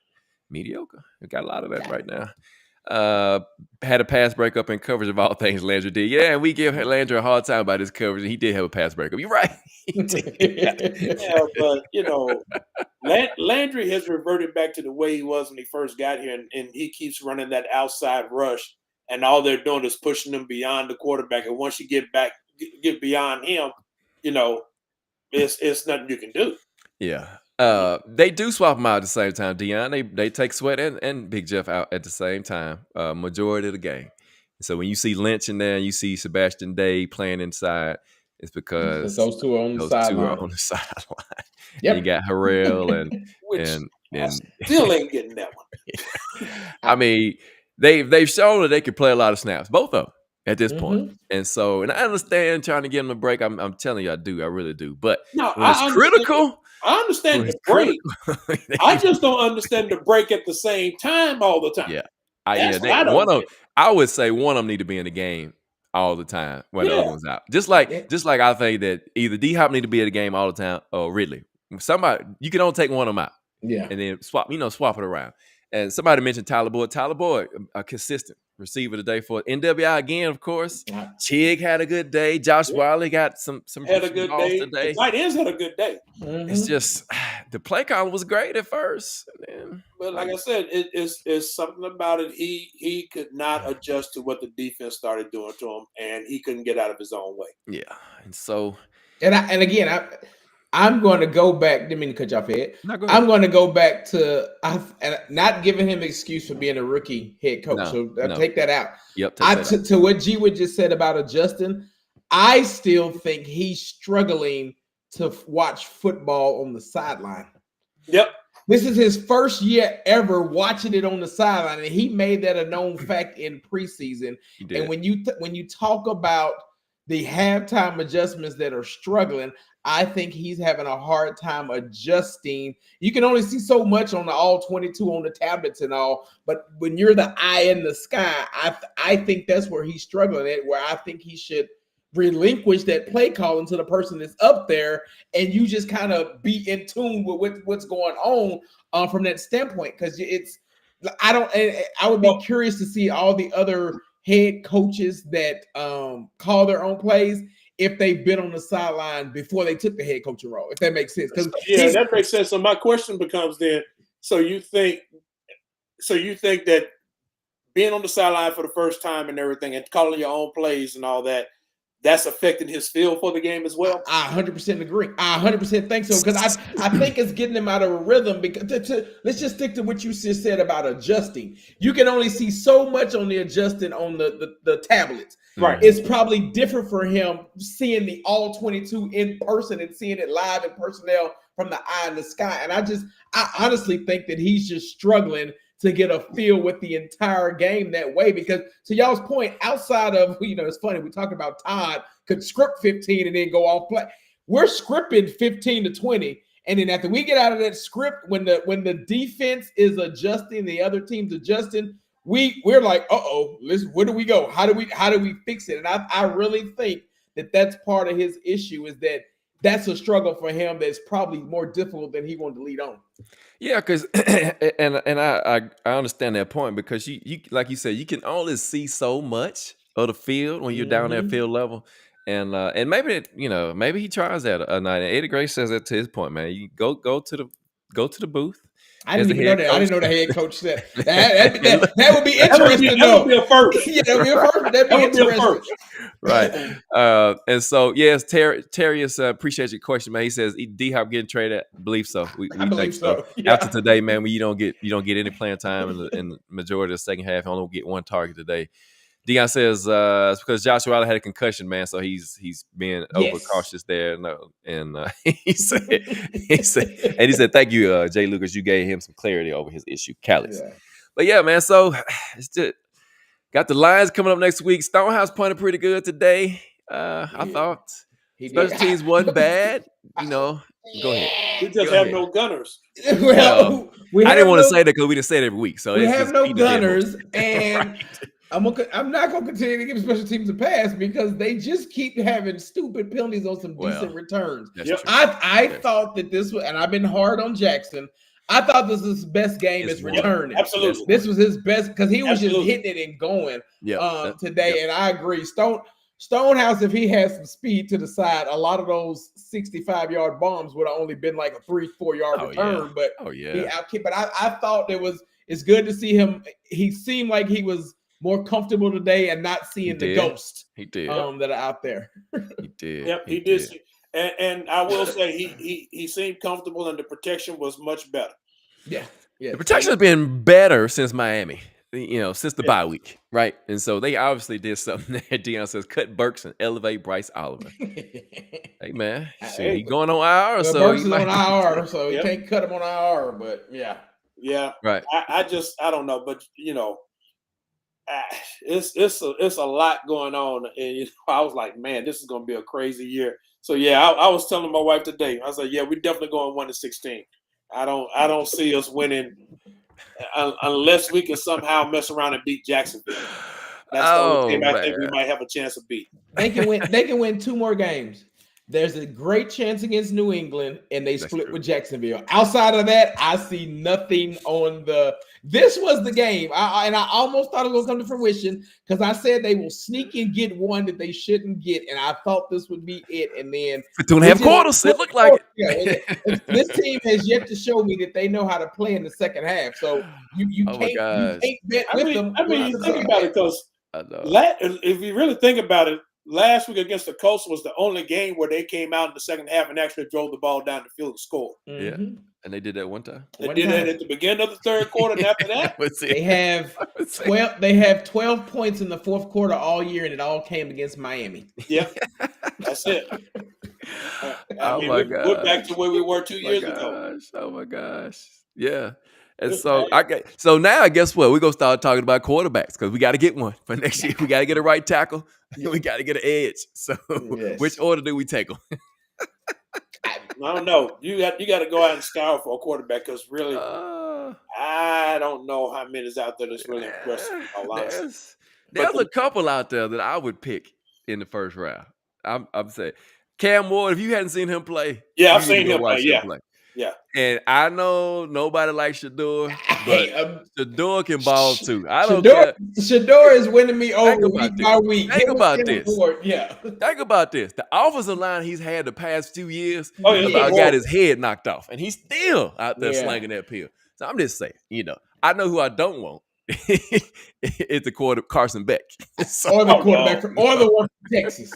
S1: Mediocre? We got a lot of that right now. Had a pass breakup in coverage of all things Landry did. Yeah, and we give Landry a hard time about his coverage, and he did have a pass breakup. You're right. He did.
S3: Yeah, but Landry has reverted back to the way he was when he first got here, and he keeps running that outside rush, and all they're doing is pushing him beyond the quarterback. And once you get beyond him, it's nothing you can do.
S1: Yeah. They do swap them out at the same time, Deion. They take Sweat and Big Jeff out at the same time, majority of the game. So when you see Lynch in there and you see Sebastian Day playing inside, it's because
S2: those two are on the sideline.
S1: Yep. You got Harrell and
S3: still ain't getting that one.
S1: I mean, they've shown that they can play a lot of snaps, both of them at this point. And I understand trying to get them a break. I'm telling you, I do. I really do. But when it's critical.
S3: I understand the break. I just don't understand the break at the same time all the time.
S1: Yeah. I would say one of them need to be in the game all the time when the other one's out. Just like I think that either D-Hop need to be in the game all the time or Ridley. Somebody, you can only take one of them out.
S2: Yeah.
S1: And then swap it around. And somebody mentioned Tyler Boyd. Tyler Boyd, a consistent receiver today for NWI again, of course. Chig had a good day. Josh Wiley got some
S3: had a good day.
S1: Today.
S3: Tight ends had a good day.
S2: Mm-hmm.
S1: It's just the play call was great at first.
S3: But like I said, it's something about it. He could not adjust to what the defense started doing to him, and he couldn't get out of his own way.
S1: Yeah, and so
S2: I'm going to go back. Didn't mean to cut you off, Ed. I'm going to go back to not giving him an excuse for being a rookie head coach. Take that out.
S1: Yep.
S2: To what G Wood just said about adjusting, I still think he's struggling to watch football on the sideline.
S3: Yep.
S2: This is his first year ever watching it on the sideline, and he made that a known fact in preseason. And when you talk about the halftime adjustments that are struggling, I think he's having a hard time adjusting. You can only see so much on the all 22 on the tablets and all, but when you're the eye in the sky, I think that's where he's struggling at, where I think he should relinquish that play calling to the person that's up there, and you just kind of be in tune with what's going on from that standpoint. Because I would be curious to see all the other head coaches that call their own plays if they've been on the sideline before they took the head coaching role, if that makes sense.
S3: That makes sense. So my question becomes then, So you think that being on the sideline for the first time and everything and calling your own plays and all that, that's affecting his feel for the game as well?
S2: I 100% agree. I 100% think so because I think it's getting him out of a rhythm. Because let's just stick to what you just said about adjusting. You can only see so much on the adjusting on the tablets.
S3: Right.
S2: It's probably different for him seeing the all 22 in person and seeing it live in personnel from the eye in the sky. And I honestly think that he's just struggling to get a feel with the entire game that way. Because to y'all's point, outside of, it's funny, we talk about Todd could script 15 and then go off play. We're scripting 15 to 20. And then after we get out of that script, when the defense is adjusting, the other team's adjusting, we're like, where do we go? How do we fix it? And I really think that that's part of his issue is that's a struggle for him that's probably more difficult than he wanted to lead on.
S1: Yeah, because and I understand that point because you like you said, you can only see so much of the field when you're down at field level. And maybe maybe he tries that a night. And Eddie Gray says that to his point, man. You go to the booth.
S2: I didn't even know that. I didn't know the head coach said that would be interesting.
S3: That would be a first.
S2: Yeah, that would be a first. That'd be interesting.
S1: Right. And so yes, Terry appreciates your question, man. He says D-Hop getting traded. I believe so. We think so. Yeah. After today, man, when you don't get any playing time in the majority of the second half, you only get one target today. Dion says it's because Joshua Allen had a concussion, man, so he's being overcautious there. And he said, thank you, Jay Lucas. You gave him some clarity over his issue, callous. Yeah. But yeah, man. So it's just got the Lions coming up next week. Stonehouse punted pretty good today. I thought special teams wasn't bad. Go ahead.
S3: We just have no gunners.
S1: Well, I didn't want to say that because we didn't say it every week. So
S2: we have no gunners, and right. I'm not going to continue to give special teams a pass because they just keep having stupid penalties on some decent returns. I thought that this was, and I've been hard on Jackson. I thought this was his best game as returning.
S3: Absolutely.
S2: This was his best because he was just hitting it and going today. And I agree. Stonehouse, if he had some speed to the side, a lot of those 65-yard bombs would have only been like a 3-4 yard return. But he outkicked. But I thought it's good to see him. He seemed like he was more comfortable today and not seeing the ghost that are out there.
S1: He did.
S3: Yep, he did. And I will say he seemed comfortable and the protection was much better.
S2: Yeah.
S1: The protection has been better since Miami, since the bye week, right? And so they obviously did something there. Dion says, cut Burks and elevate Bryce Oliver. Hey, man. He going on IR. So
S2: Burks is on IR, so you can't cut him on IR, but yeah.
S3: Yeah.
S1: Right.
S3: I don't know, but it's a lot going on, and I was like, man, this is gonna be a crazy year. So I was telling my wife today, I was like, yeah, we're definitely going 1-16. I don't see us winning unless we can somehow mess around and beat Jacksonville. That's the only team I think we might have a chance to beat.
S2: They can win 2 more games. There's a great chance against New England, and they split with Jacksonville. Outside of that, I see nothing on this was the game. I almost thought it was going to come to fruition because I said they will sneak and get one that they shouldn't get, and I thought this would be it. And then
S1: for 2.5 quarters, it looked like
S2: it. This team has yet to show me that they know how to play in the second half. So you can't bet with them.
S3: I mean, you think about it because if you really think about it, last week against the Colts was the only game where they came out in the second half and actually drove the ball down the field and scored.
S1: Mm-hmm. Yeah, and they did that one time.
S3: They did that at the beginning of the third quarter, and after that,
S2: they have 12. They have 12 points in the fourth quarter all year, and it all came against Miami.
S3: Yeah, that's it.
S1: My God!
S3: We're back to where we were 2 years ago.
S1: Oh my gosh! Yeah. And so now guess what? We're gonna start talking about quarterbacks because we got to get one for next year. We got to get a right tackle. We got to get an edge. So which order do we take them?
S3: I don't know. You got to go out and scour for a quarterback because really, I don't know how many is out there that's really impressive.
S1: There's a couple out there that I would pick in the first round. I'm saying Cam Ward. If you hadn't seen him play,
S3: I've seen him play. Yeah.
S1: And I know nobody likes Shador, but Shador can ball too. I don't care.
S2: Shador is winning me over week by week.
S1: Think about this. Think about this. The offensive line he's had the past few years got his head knocked off, and he's still out there slanging that pill. So I'm just saying, I know who I don't want. It's the quarter Carson Beck. So,
S2: or the quarterback or the one from Texas.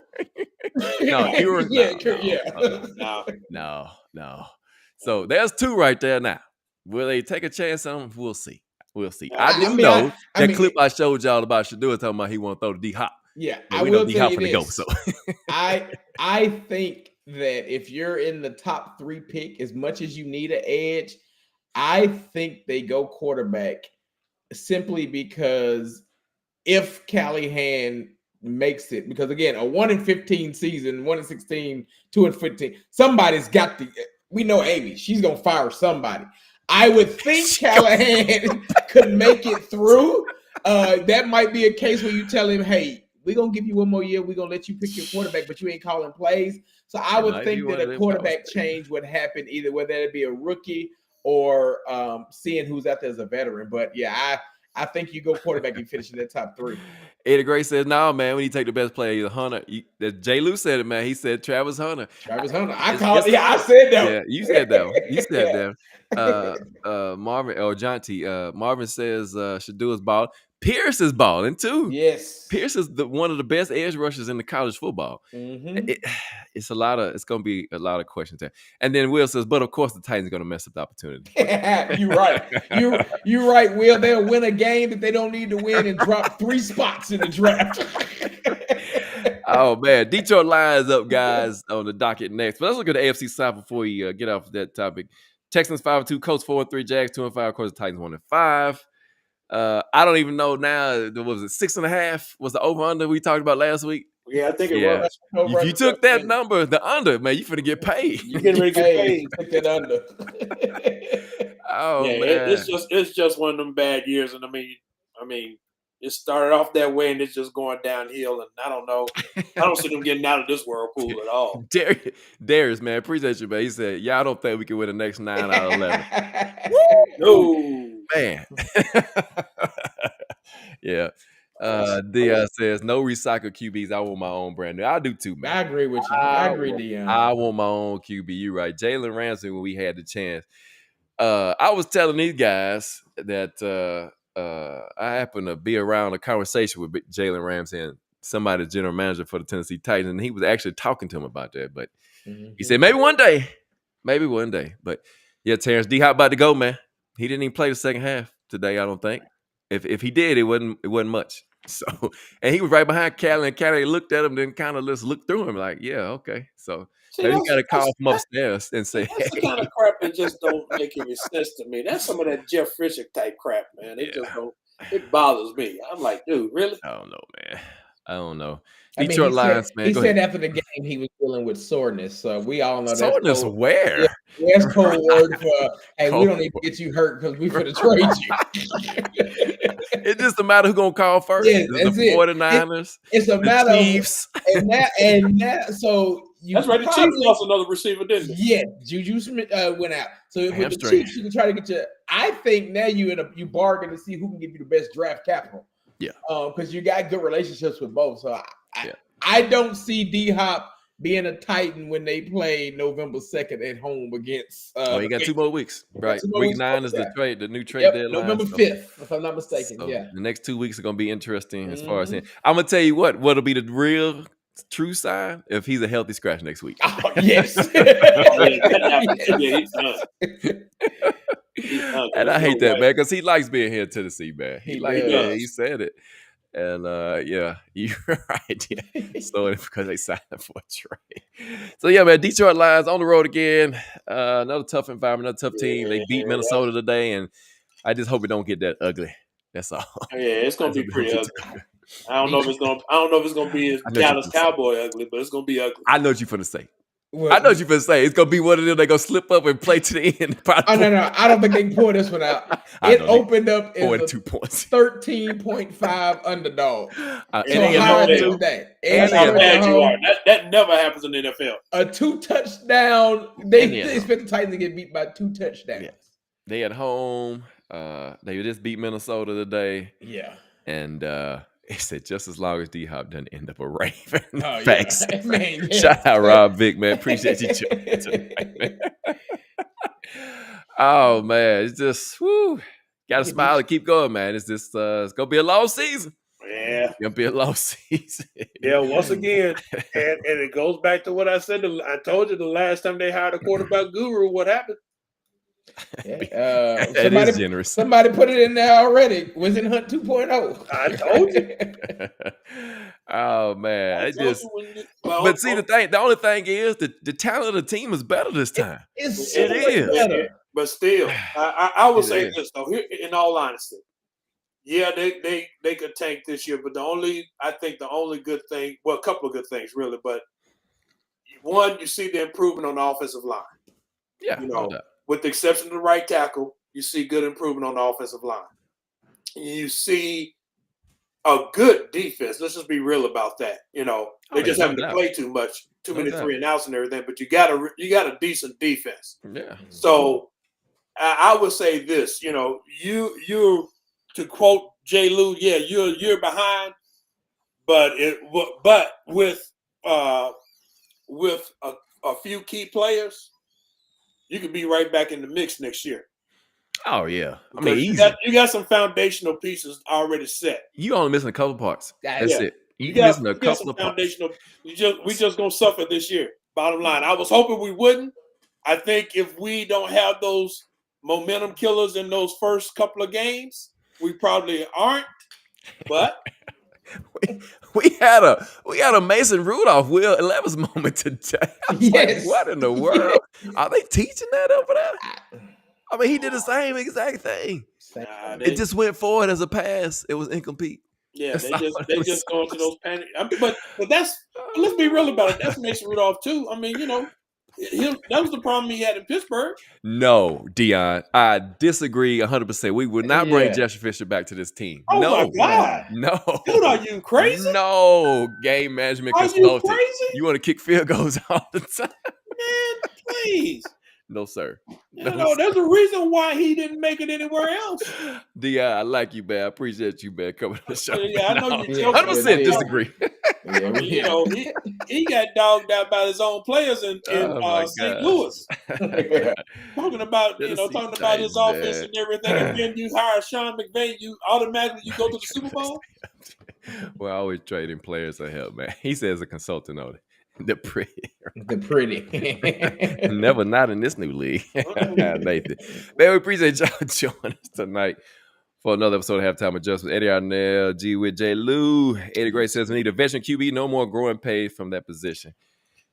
S1: no, no. So there's two right there now. Will they take a chance on him? We'll see. I just know that clip I showed y'all about Shedeur talking about he want to throw to D-Hop.
S2: Yeah,
S1: I will tell you this. So.
S2: I think that if you're in the top 3 pick, as much as you need an edge, I think they go quarterback simply because if Callahan makes it, because again, a 1-15 season, 1-16, 2-15, somebody's got to. We know Amy; she's gonna fire somebody. I would think Callahan could make it through. That might be a case where you tell him, "Hey, we're gonna give you one more year. We're gonna let you pick your quarterback, but you ain't calling plays." So I would think that a quarterback change would happen either whether it be a rookie or seeing who's out there as a veteran. But yeah, I think you go quarterback and finish in that top 3.
S1: Eddie Gray says, "No, man. When you take the best player, either Hunter." Jay Lou said it, man. He said Travis Hunter.
S2: I called. Yeah, I said that.
S1: Yeah, you said that one. You said that. Marvin or Jonty. Marvin says Shedeur's ball. Pierce is balling too.
S2: Yes,
S1: Pierce is one of the best edge rushers in the college football.
S2: Mm-hmm.
S1: It's going to be a lot of questions there. And then Will says, but of course the Titans are going to mess up the opportunity.
S2: You're right. You're right, Will. They'll win a game that they don't need to win and drop 3 spots in the draft.
S1: Oh man, Detroit Lions up, guys, on the docket next. But let's look at the AFC side before we get off that topic. Texans 5-2, Colts 4-3, Jags 2-5, of course the Titans 1-5. I don't even know now. Was it 6.5? Was the over/under we talked about last week?
S3: Yeah, I think it was.
S1: If you took that number, the under, man, you finna get paid.
S3: You getting ready to get paid.
S2: Take that under.
S1: Oh
S3: yeah,
S1: man,
S3: it's just one of them bad years, and I mean, it started off that way, and it's just going downhill. And I don't know. I don't see them getting out of this whirlpool at all.
S1: Darius, man, appreciate you, man. He said, "Yeah, I don't think we can win the next 9 out of 11."
S3: No,
S1: man. Yeah. Dion says no recycled QBs. I want my own brand new. I do too, man.
S2: I agree with you. I agree, Dion.
S1: I want my own QB. You're right. Jalen Ramsey, when we had the chance. I was telling these guys that I happened to be around a conversation with Jalen Ramsey and somebody, general manager for the Tennessee Titans, and he was actually talking to him about that. But he said maybe one day. But yeah, Terrence D-Hop about to go, man. He didn't even play the second half today, I don't think. If he did, it wasn't much. So, and he was right behind Callie, and Callie looked at him, then kind of just looked through him like, yeah, okay. So maybe you got to call from upstairs and say,
S3: that's the kind of crap that just don't make any sense to me. That's some of that Jeff Fisher type crap, man. It just don't. It bothers me. I'm like, dude, really?
S1: I don't know, man. I don't know. Detroit Lions, man.
S2: He said after the game he was dealing with soreness. So we all know that.
S1: Soreness where?
S2: Yeah, that's code word for, hey, we don't need to get you hurt because we finna trade you.
S1: It's just a matter who's going to call first.
S2: Yeah,
S1: the 49ers.
S2: It's a matter
S1: Chiefs.
S2: of and that so
S3: that's right. The Chiefs lost another receiver, didn't they?
S2: Yeah, Juju Smith went out. So with the Chiefs, you can try to get your. I think now you bargain to see who can give you the best draft capital.
S1: Yeah,
S2: because you got good relationships with both. So I don't see D-Hop being a Titan when they play November 2nd at home against.
S1: You got 2 more weeks, right? Week 9 is the new trade deadline.
S2: November 5th, if I'm not mistaken.
S1: So
S2: yeah,
S1: the next 2 weeks are going to be interesting as far as him. I'm gonna tell you what'll be the real true sign if he's a healthy scratch next week.
S2: Oh, yes.
S1: And I hate that, man, because he likes being here in Tennessee, man. He said it. And yeah, you're right. Yeah. So because they signed up for a trade. So yeah, man, Detroit Lions on the road again. Another tough environment, another tough team. They beat Minnesota today, and I just hope it don't get that ugly. That's all.
S3: Yeah, it's gonna be pretty ugly. I don't know if it's gonna be as Dallas Cowboy ugly, but it's gonna be ugly.
S1: I know what you're finna say. I know what you're finna say. It's gonna be one of them. They're gonna slip up and play to the end.
S2: Oh no! I don't think they can pull this one out. It opened up as a
S1: 2 points,
S2: 13.5 underdog.
S3: And how bad you are. That never happens in the NFL.
S2: A 2 touchdown. They expect the Titans to get beat by 2 touchdowns.
S1: Yeah. They at home. They just beat Minnesota today.
S2: Yeah,
S1: and it said just as long as D-Hop doesn't end up a Raven.
S2: Oh,
S1: Thanks.
S2: Yeah. Man,
S1: Shout out Rob Vick, man. Appreciate you tonight, man. Oh man, it's just gotta smile and keep going, man. It's just it's gonna be a long season.
S3: Yeah.
S1: It's gonna be a long season.
S3: Yeah, once again, and it goes back to what I said. I told you the last time they hired a quarterback guru, what happened?
S2: Yeah.
S1: That is generous.
S2: Somebody put it in there already. Winston Hunt 2.0.
S3: I told you.
S1: Oh man,
S3: But
S1: see the only thing is the talent of the team is better this time.
S2: It is.
S3: But still, I will say this though. Here, in all honesty, yeah, they could tank this year, but I think the only good thing, well, a couple of good things really, but one, you see the improvement on the offensive line.
S1: Yeah,
S3: with the exception of the right tackle, you see good improvement on the offensive line. You see a good defense. Let's just be real about that. They just having to play too many 3 and outs and everything. But you got a decent defense.
S1: Yeah.
S3: So I would say this. You to quote Jay Lou, yeah, you're behind, but with a few key players, you could be right back in the mix next year.
S1: Oh yeah,
S3: easy. You got some foundational pieces already set.
S1: You only missing a couple parts. That's it. You missing a couple of
S3: foundational. We just gonna suffer this year. Bottom line, I was hoping we wouldn't. I think if we don't have those momentum killers in those first couple of games, we probably aren't. But
S1: we had a Mason Rudolph Will Levis moment today. Like, what in the world? Are they teaching that over there? I mean, he did the same exact thing. It just went forward as a pass. It was incomplete.
S3: Yeah, they just going to those panic. But let's be real about it. That's Mason Rudolph too. I mean, that was the problem he had in Pittsburgh.
S1: No, Dion, I disagree 100%. We would not bring Jesse Fisher back to this team.
S3: Oh my God!
S1: No,
S3: dude, are you crazy?
S1: No, game management consultant.
S3: Are you crazy?
S1: You want to kick field goals all the time?
S3: Man, please.
S1: No, sir.
S3: There's a reason why he didn't make it anywhere else.
S1: Dion, I like you, man. I appreciate you, man, coming to the show.
S3: Yeah, I know you're joking.
S1: 100% disagree.
S3: He got dogged out by his own players in St. Louis. talking about his offense and everything, and then you hire Sean McVay, you automatically go to the Super Bowl.
S1: We're always trading players for help, man. He says a consultant on it. The pretty. Never not in this new league. Nathan. Man, we appreciate y'all joining us tonight for another episode of Halftime Adjustment. Eddie Arnell, G with J. Lou. Eddie Gray says we need a veteran QB, no more growing paid from that position.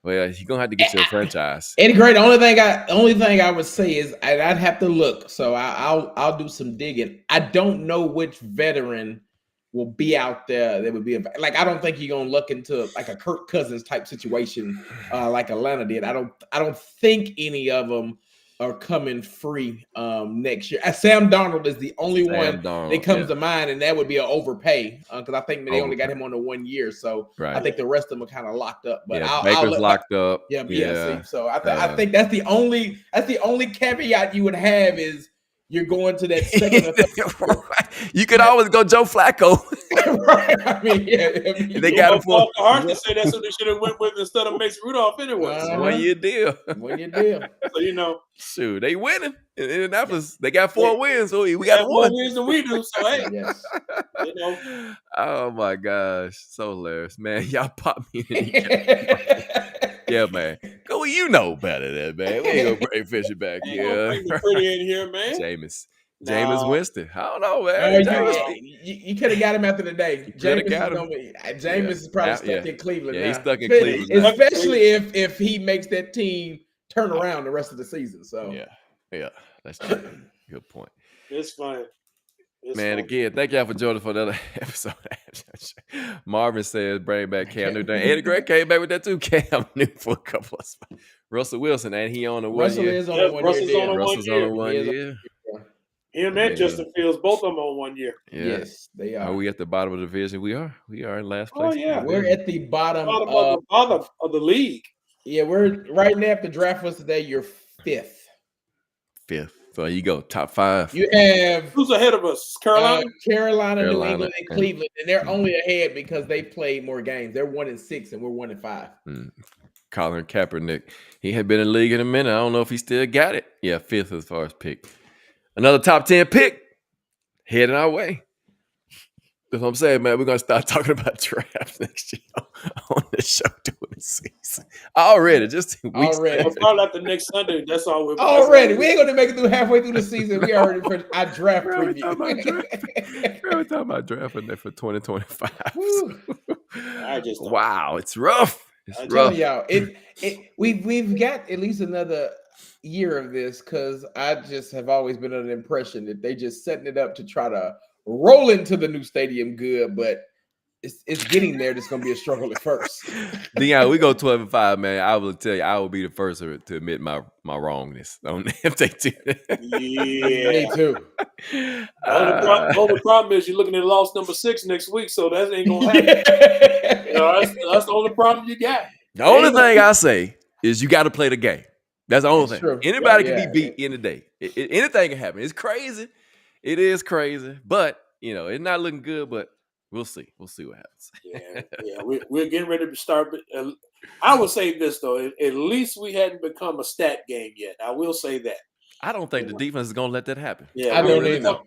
S1: Well, you're gonna have to get your franchise.
S2: Eddie Gray, the only thing I would say is I'd have to look. So I'll do some digging. I don't know which veteran will be out there. That would be I don't think you're gonna look into like a Kirk Cousins type situation like Atlanta did. I don't think any of them are coming free next year. Sam Darnold is the only one that comes to mind, and that would be an overpay because I think they only got him on the 1 year. So I think the rest of them are kind of locked up. But
S1: Baker's locked up.
S2: Yeah. So I think that's the only caveat you would have is you're going to that second.
S1: You could always go Joe Flacco.
S2: Right. I mean,
S1: they got him for.
S3: Hard to say that's what they should have went with instead of Mason Rudolph anyway.
S1: 1 year deal.
S2: 1 year deal.
S3: So
S1: shoot, they winning in Indianapolis. They got 4 wins, so we
S3: got
S1: more
S3: wins than we do. So hey,
S2: yes.
S1: Oh my gosh, so hilarious, man! Y'all pop me in. Yeah, man. Go, you know better than man. We ain't gonna bring Fisher back here.
S3: Pretty in here, man.
S1: Jameis Winston. I don't know, man.
S2: You could have got him after the day. Jameis is probably stuck in Cleveland now.
S1: He's stuck in Cleveland.
S2: Especially if he makes that team turn around the rest of the season. So
S1: yeah, that's true. Good point.
S3: It's fine.
S1: Again, thank y'all for joining us for another episode. Marvin says, bring back Cam Newton. Eddie Gray came back with that too. Cam Newton for a couple of spots. Russell Wilson, and he on a 1 year.
S2: Russell's on
S1: a 1 year.
S3: Him and Justin Fields, both of them on 1 year.
S1: Yeah.
S2: Yes, they are.
S1: Are we at the bottom of the division? We are. We are in last place.
S3: Oh, yeah.
S2: We're at the bottom
S3: of the league.
S2: Yeah, we're right now. If the draft was today, you're fifth.
S1: So you go top 5.
S2: You have
S3: who's ahead of us? Carolina,
S2: New England, and Cleveland, and they're only ahead because they played more games. They're 1-6, and we're 1-5.
S1: Colin Kaepernick. He had been in the league in a minute. I don't know if he still got it. Yeah, 5th as far as pick. Another top 10 pick heading our way. That's what I'm saying, man. We're going to start talking about drafts next year on this show during the season. Already, just weeks.
S2: Already.
S3: Well, probably after next Sunday. That's all we're
S2: Already. We ain't going to make it through halfway through the season. We already for our draft
S1: We're
S2: preview.
S1: talking about drafting that for 2025.
S3: just don't.
S1: Wow, it's rough. It's
S2: I'm
S1: rough.
S2: telling y'all, we've got at least another year of this because I just have always been under the impression that they just setting it up to try to roll into the new stadium good, but it's getting there. That's going to be a struggle at first.
S1: Deion, we go 12-5, man. I will tell you, I will be the first to admit my wrongness on if they do that.
S3: Yeah.
S2: Me too.
S3: The only problem is you're looking at loss number 6 next week, so that ain't gonna happen. You know, that's the only problem you got.
S1: The only thing I say is you got to play the game. That's the only thing.
S2: True.
S1: Anybody
S2: Yeah,
S1: can be beat in the day. Anything can happen. It's crazy. It is crazy, but it's not looking good. But we'll see. We'll see what happens.
S3: Yeah. We're getting ready to start. I would say this though: at least we hadn't become a stat game yet. I will say that.
S1: I don't think the defense is going to let that happen.
S3: Yeah,
S2: I don't
S3: really
S2: either.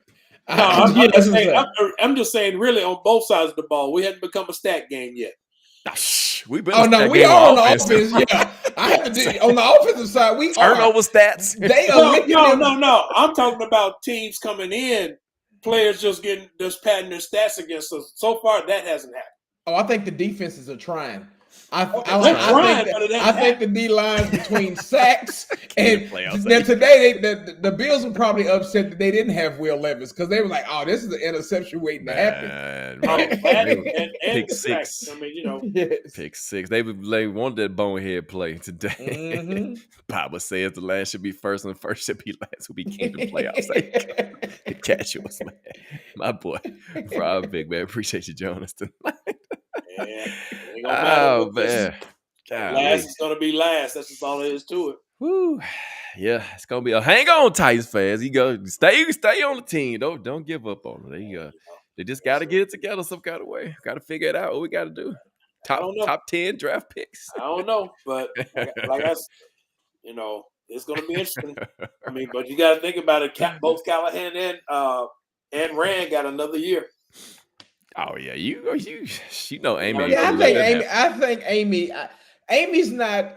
S3: I'm just saying, really, on both sides of the ball, we hadn't become a stat game yet.
S1: We've been.
S2: Oh no, we are on the offense. Yeah, I have to do on the offensive side. We
S1: turnover stats.
S2: They are
S3: no. I'm talking about teams coming in, players just padding their stats against us. So far, that hasn't happened.
S2: Oh, I think the defenses are trying. I think the D lines between sacks and then today the Bills were probably upset that they didn't have Will Levis because they were like, "Oh, this is an interception waiting to happen."
S3: And
S1: pick
S3: the
S1: 6.
S3: Sacks. I mean,
S2: Yes.
S1: Pick 6. They wanted that bonehead play today.
S2: Mhm.
S1: Papa says the last should be first and the first should be last. Will be king of the playoffs. The casuals, man. My boy, Rob Big man. Appreciate you joining us tonight.
S3: Oh
S1: man,
S3: last is gonna be last. That's just all there is to it.
S1: Woo. Yeah, it's gonna be a hang on, Titans fans. You go stay on the team. Don't give up on them. There you go. They just got to get it together some kind of way. Got to figure it out. What we got to do? Top 10 draft picks.
S3: I don't know, but like I, it's gonna be interesting. I mean, but you got to think about it. Both Callahan and Rand got another year.
S1: Oh yeah, you know Amy.
S2: Yeah, I think Amy's not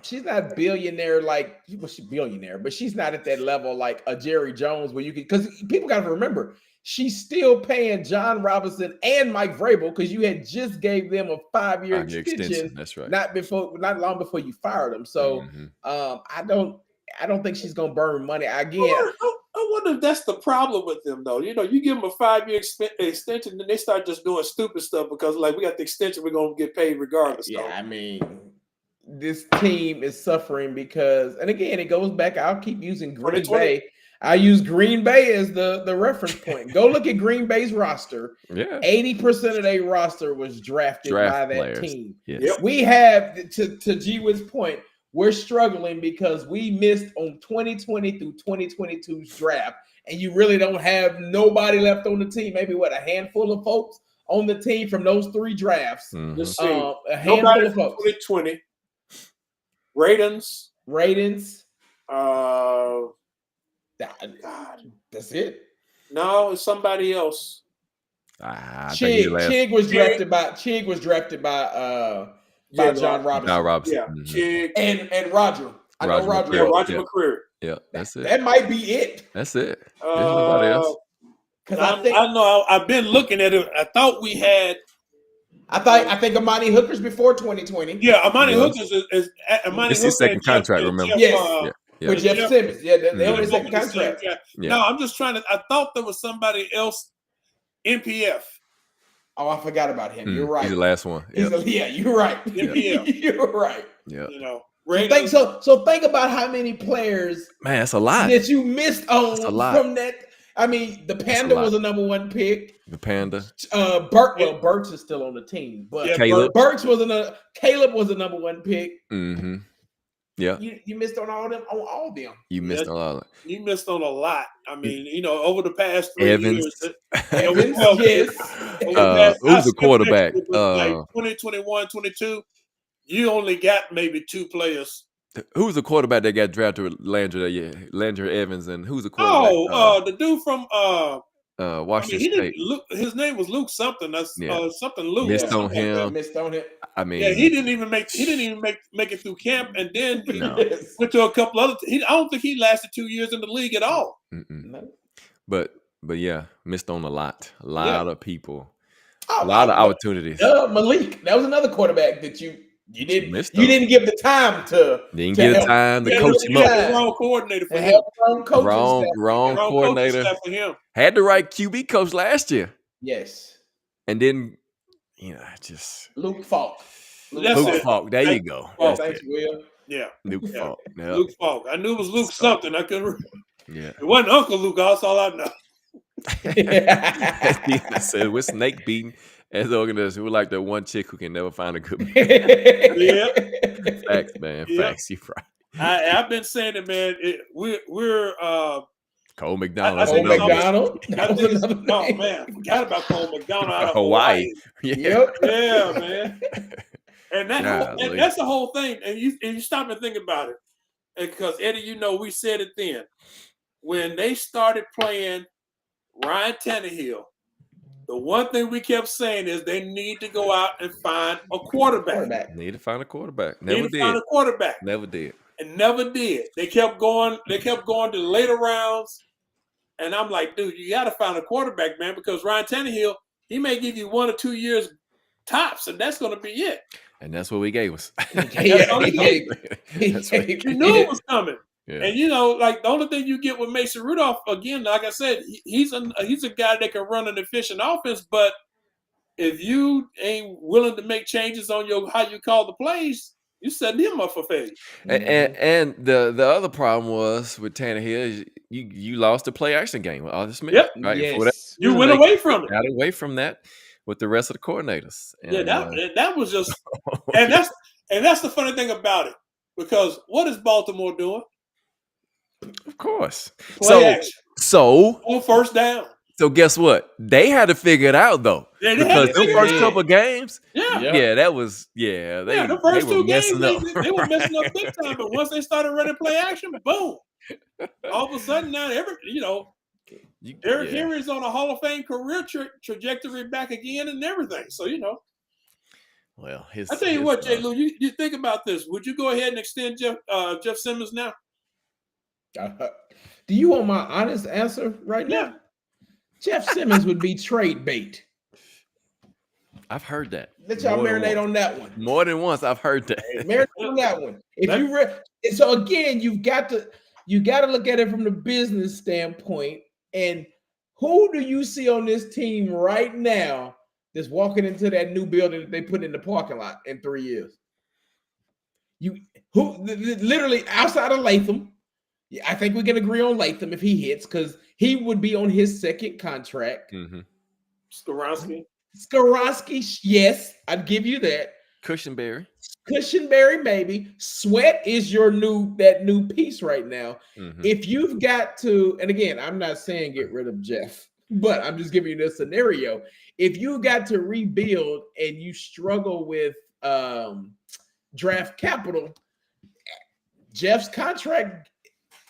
S2: she's not billionaire she's billionaire, but she's not at that level like a Jerry Jones where you can, because people got to remember she's still paying John Robinson and Mike Vrabel because you had just gave them a 5-year extension.
S1: That's right.
S2: Not long before you fired them. So I don't think she's gonna burn money again.
S3: I wonder if that's the problem with them, though. You give them a 5-year extension, then they start just doing stupid stuff because, we got the extension, we're going to get paid regardless.
S2: Yeah, I mean, this team is suffering because, and again, it goes back. I'll keep using Green Bay. I use Green Bay as the reference point. Go look at Green Bay's roster.
S1: Yeah,
S2: 80% of their roster was drafted by that
S1: players.
S2: team.
S1: Yes.
S2: Yep. We have, to G-Witt's point, we're struggling because we missed on 2020 through 2022's draft, and you really don't have nobody left on the team. Maybe a handful of folks on the team from those 3 drafts.
S3: Let's
S2: A
S3: see.
S2: handful of folks.
S3: 2020. Radens.
S2: That's it.
S3: No, it's somebody else.
S2: Chig was drafted by John Robinson.
S1: John Robinson.
S3: Yeah, Chig
S2: and Roger. I know Roger.
S3: Yeah, Roger McCreary.
S1: Yeah, that's it.
S2: That might be it.
S1: That's it. There's nobody else.
S3: I know. I've been looking at it. I thought we had.
S2: I think Amani Hooker's before 2020.
S3: Yeah, Amani Hooker's is Amani.
S1: It's his second contract. Remember?
S2: Yes. With Jeff Simmons. Yeah, they only second contract.
S3: Yeah. No, I'm just trying to. I thought there was somebody else. NPF.
S2: Oh, I forgot about him. You're right.
S1: He's the last one.
S2: Yeah, you're right.
S3: NPF.
S2: You're right.
S1: Yeah.
S2: So think about how many players.
S1: Man, that's a lot
S2: that you missed on from that. I mean, the Panda was a number 1 pick.
S1: The Panda.
S2: Burks is still on the team, but
S1: Caleb.
S2: Caleb was a number 1 pick.
S1: Mm-hmm. Yeah.
S2: You missed on all them.
S1: You missed on all of it.
S3: You missed on a lot. I mean, over the past 3
S1: Evans.
S3: years.
S2: Yes.
S1: Who's the quarterback?
S3: 2021, 22. you only got maybe 2 players.
S1: Who's the quarterback that got drafted with Landry Evans, and who's the quarterback?
S3: The dude from
S1: Washington
S3: he didn't.
S1: State.
S3: His name was Luke something. That's something Luke.
S1: Missed on him.
S2: Missed on him.
S1: I mean,
S3: Yeah, he didn't even make it through camp, and then he
S1: No.
S3: went to a couple other. I don't think he lasted 2 years in the league at all.
S2: No.
S1: But yeah, missed on a lot of people,
S2: Oh,
S1: a lot of opportunities.
S2: Malik, that was another quarterback that you didn't
S1: Missed
S2: you
S1: him.
S2: didn't give the time to.
S1: Didn't
S2: to
S1: get
S2: help.
S1: time to
S3: Yeah,
S1: coach
S3: you
S1: him
S3: had
S1: up.
S3: the wrong coordinator for
S2: And
S3: him.
S2: had the wrong coaching staff.
S1: Wrong
S3: Wrong
S1: coordinator.
S3: coaching staff for him.
S1: Had the right QB coach last year,
S2: Yes,
S1: and then just
S2: Luke Falk.
S3: That's
S1: Luke
S3: it.
S1: Falk. There you go.
S3: Falk.
S1: That's
S2: Thanks,
S1: it.
S2: Will.
S3: Yeah,
S1: Luke
S3: Yeah.
S1: Falk. Yeah.
S3: Luke Falk. I knew it was Luke
S1: So-
S3: something. I couldn't.
S1: Yeah.
S3: It wasn't Uncle Luke. That's all I know.
S1: I said we're snake beating as organizers. We're like the one chick who can never find a good man.
S3: Yeah.
S1: Facts, man.
S3: Yeah.
S1: Facts. You're right.
S3: I've been saying it, man. We're
S1: Cole McDonald.
S3: I
S1: that's
S2: Cole
S3: think
S1: another one.
S2: McDonald.
S3: I
S2: That was
S3: think,
S2: another
S3: oh
S2: name.
S3: man, I forgot about Cole McDonald out of
S1: Hawaii.
S3: Hawaii.
S1: Yeah.
S2: Yep.
S3: Yeah, man. And
S1: Golly.
S3: that's the whole thing. And you stop and think about it. Because Eddie, we said it then. When they started playing Ryan Tannehill, the one thing we kept saying is they need to go out and find a quarterback.
S1: Need to find a quarterback.
S3: Need
S1: Never
S3: to find
S1: did.
S3: a quarterback.
S1: Never did.
S3: And never did. They kept going to the later rounds. And I'm like, dude, you got to find a quarterback, man, because Ryan Tannehill, he may give you 1 or 2 years tops, and that's going to be it.
S1: And that's what we gave us.
S2: That's
S1: That's what
S3: You knew it was coming.
S1: Yeah.
S3: And like the only thing you get with Mason Rudolph, again, like I said, he's a guy that can run an efficient offense, but if you ain't willing to make changes on how you call the plays, you setting him up for failure.
S1: And the other problem was with Tannehill is you lost the play action game with Arthur Smith.
S3: Yep.
S1: Right?
S2: Yes.
S1: For whatever
S3: You
S1: reason,
S3: went
S1: they
S3: away from it.
S1: got away from that with the rest of the coordinators. And,
S3: That was just, and that's the funny thing about it, because what is Baltimore doing?
S1: of course.
S3: Play action
S1: So
S3: on first down.
S1: So guess what? They had to figure it out though,
S3: Yeah, they had
S1: because
S3: to
S1: the
S3: figure
S1: first
S3: it out.
S1: couple of games,
S3: Yeah.
S1: yeah, that was They
S3: The first
S1: were
S3: 2 games,
S1: messing up.
S3: they were messing up big time. But once they started running play action, boom! All of a sudden, now Derrick Henry's on a Hall of Fame career trajectory back again and everything. So
S1: Well,
S3: I tell you what, J. Lou, you think about this. Would you go ahead and extend Jeff Simmons now?
S2: Do you want my honest answer right now? Jeff Simmons would be trade bait.
S1: I've heard that.
S2: Let y'all
S1: More than
S2: marinate
S1: once.
S2: on that one.
S1: More than once, I've heard that.
S2: Marinate on that one. And so again, you got to look at it from the business standpoint. And who do you see on this team right now that's walking into that new building that they put in the parking lot in 3 years? Who literally outside of Latham? I think we can agree on Latham if he hits, because he would be on his second contract.
S1: Mm-hmm.
S2: Skoronski, yes, I'd give you that.
S1: Cushenberry.
S2: Cushenberry, maybe. Sweat is that new piece right now.
S1: Mm-hmm.
S2: If you've got to, and again, I'm not saying get rid of Jeff, but I'm just giving you this scenario. If you got to rebuild and you struggle with draft capital, Jeff's contract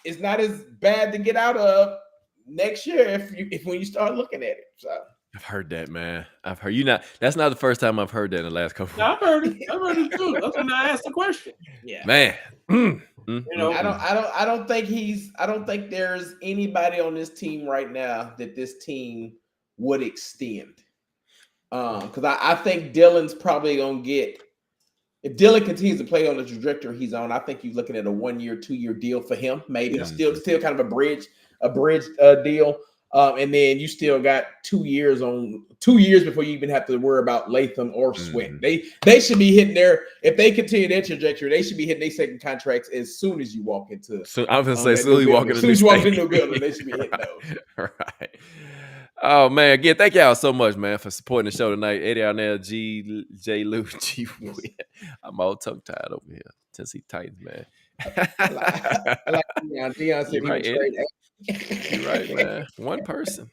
S2: is not as bad to get out of next year if when you start looking at it. So
S1: I've heard that, man. I've heard that's not the first time I've heard that in the last couple.
S3: No, I've heard it. I've heard it too. That's when I asked the question.
S2: yeah.
S1: Man.
S2: I don't think there's anybody on this team right now that this team would extend. Because I think Dylan's probably gonna get, if Dylan continues to play on the trajectory he's on, I think you're looking at a 1 year, 2 year deal for him, maybe.
S1: Yeah.
S2: Still kind of a bridge deal. And then you still got 2 years before you even have to worry about Latham or Sweat.
S1: Mm-hmm.
S2: They should be hitting if they continue their trajectory, they should be hitting their second contracts as soon as you walk into.
S1: So I was gonna say, as soon as you walk in
S2: the new building, they should be hitting those.
S1: Right. Oh man, again, thank y'all so much, man, for supporting the show tonight. Eddie Arnell, J. Lou, G.
S2: Yes.
S1: I'm all tongue tied over here. Tennessee Titans, man.
S2: I like Deion said
S1: You're right,
S2: he was
S1: You're right, man. One person.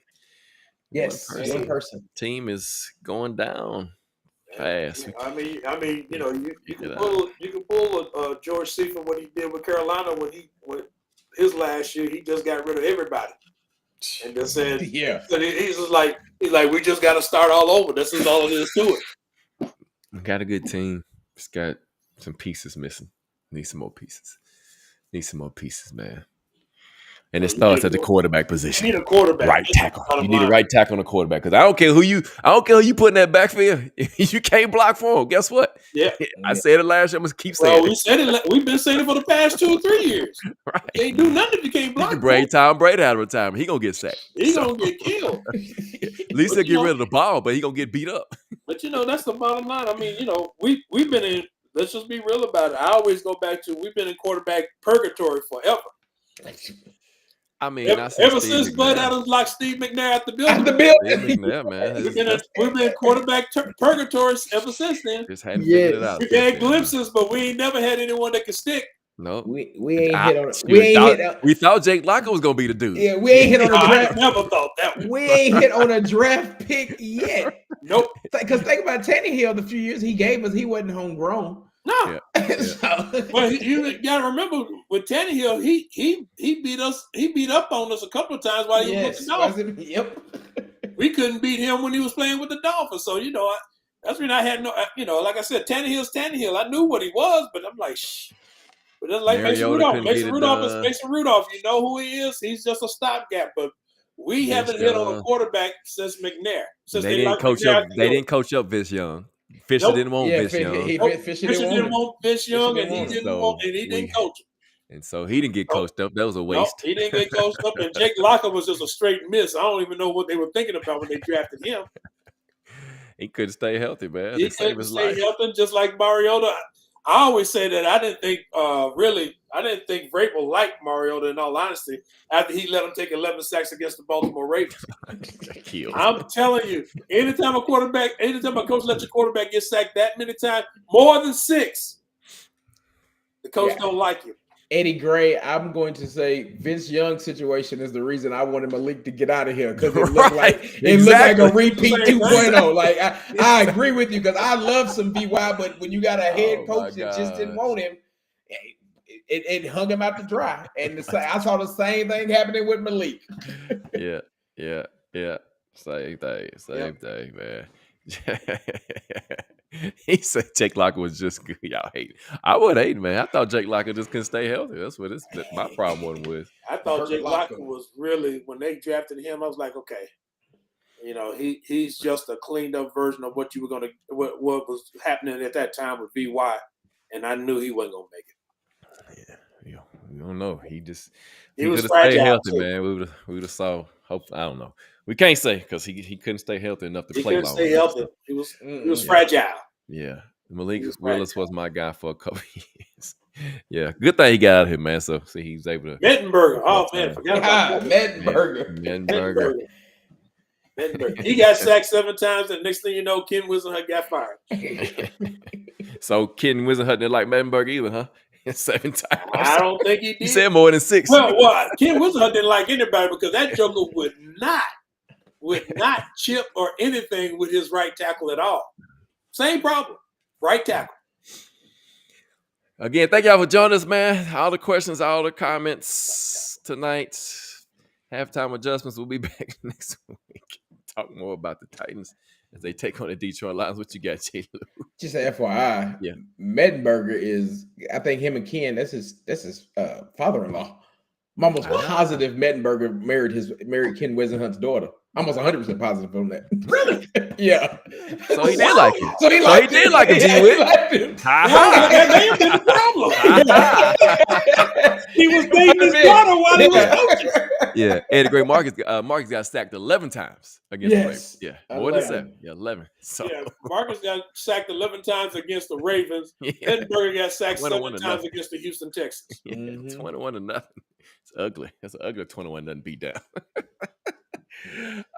S2: Yes, one person.
S1: Team is going down Fast.
S3: I mean, you know, you
S1: Pick
S3: can
S1: it
S3: pull a George Seifert what he did with Carolina when his last year he just got rid of everybody and just said
S2: Yeah.
S3: so he's like we just got to start all over. This is all it is to it.
S1: We got a good team. Just got some pieces missing. Need some more pieces, man. And it starts at the quarterback position.
S3: You need a quarterback.
S1: Right tackle. You need a right tackle on the quarterback. Because I don't care who you put in that backfield. You can't block for him. Guess what?
S3: Yeah.
S1: I said it last year. I'm gonna keep saying it.
S3: We've been saying it for the past 2 or 3 years.
S1: Right.
S3: You can't do nothing if you can't
S1: You
S3: block.
S1: can bring Tom Brady out of retirement. He gonna get sacked.
S3: He's gonna get killed.
S1: At least he'll get rid of the ball, but he gonna get beat up.
S3: But you know, that's the bottom line. I mean, you know, we've been in. Let's just be real about it. I always go back to we've been in quarterback purgatory forever.
S1: I mean,
S3: ever since Bud Adams locked Steve McNair at the building.
S1: Man.
S3: We've been in quarterback purgatory ever since then.
S1: Just hadn't figured it out.
S3: We've had glimpses, but we ain't never had anyone that could stick.
S1: No,
S2: we ain't hit on it.
S1: We thought Jake Locker was gonna be the dude.
S2: Yeah, we ain't hit on a draft.
S3: I never thought that.
S2: We ain't hit on a draft pick yet.
S3: Nope.
S2: Because think about Tannehill. The few years he gave us, he wasn't homegrown.
S3: No.
S1: Yeah.
S3: But you gotta remember with Tannehill, he beat us. He beat up on us a couple of times while he was with the Dolphins.
S2: Yep.
S3: We couldn't beat him when he was playing with the Dolphins. So you know, that's when I had no. You know, like I said, Tannehill's Tannehill. I knew what he was, but I'm like, shh. But then like Mason Rudolph, you know who he is. He's just a stopgap. But we haven't hit on a quarterback since McNair. Since
S1: they didn't coach up. They didn't coach up Vince Young. Fisher didn't want Vince Young.
S3: Fisher didn't want Vince Young, and he didn't coach him.
S1: And so he didn't get coached up. That was a waste.
S3: He didn't get coached up, and Jake Locker was just a straight miss. I don't even know what they were thinking about when they drafted him.
S1: He couldn't stay healthy, man.
S3: He couldn't stay healthy, just like Mariota. I always say that I didn't think Vrabel liked Mariota, in all honesty, after he let him take 11 sacks against the Baltimore Ravens. I'm telling you, anytime a coach lets your quarterback get sacked that many times, more than 6, the coach don't like you.
S2: Eddie Gray, I'm going to say Vince Young's situation is the reason I wanted Malik to get out of here, because it looked like a repeat 2.0. Like I agree with you, because I love some VY, but when you got a head coach that just didn't want him, it hung him out to dry. And I saw the same thing happening with Malik.
S1: Yeah. Same thing, man. He said Jake Locker was just good. Y'all hate. I would hate, man. I thought Jake Locker just couldn't stay healthy. That's what my problem was.
S3: I thought Jake Locker was really, when they drafted him, I was like, okay, you know, he's just a cleaned up version of what what was happening at that time with VY, and I knew he wasn't gonna make it.
S1: Yeah, we don't know. He
S3: was
S1: could have
S3: fragile,
S1: stayed healthy,
S3: too.
S1: man. We would have saw. Hope I don't know. We can't say because he couldn't stay healthy enough to play long.
S3: He couldn't stay healthy. He was fragile.
S1: Yeah. Malik Willis was my guy for a couple years. Yeah. Good thing he got out of here, man. So he was able to.
S3: Mettenberger. Oh, man. Forgot about
S2: Mettenberger.
S3: He got sacked 7 times, and next thing you know, Ken Whisenhunt got fired.
S1: So Ken Whisenhunt didn't like Mettenberger either, huh? 7 times.
S3: I don't think he did.
S1: He said more than 6.
S3: Well, Ken Whisenhunt didn't like anybody because that joker would not chip or anything with his right tackle at all. Same problem. Right tackle.
S1: Again, thank y'all for joining us, man. All the questions, all the comments tonight. Halftime adjustments. We'll be back next week. Talk more about the Titans as they take on the Detroit Lions. What you got, J. Lou?
S2: Just an FYI.
S1: Yeah.
S2: Mettenberger is, I think him and Ken, that's his father-in-law. I'm almost positive Mettenberger married Ken Whisenhunt's daughter. Almost 100% positive on that.
S3: Really?
S2: Yeah.
S1: So he did like him.
S2: So he did like him.
S3: That may have been the problem. He was dating his daughter while he was coaching.
S1: Yeah. Eddie Gray Marcus got sacked 11 times against the Ravens. Yeah. More than 7. Yeah, 11. So
S3: yeah, Marcus got sacked 11 times against the Ravens. Mettenberger got sacked 7 times against the Houston Texans.
S1: Yeah, 21-0. It's ugly. That's an ugly 21-0 beat down.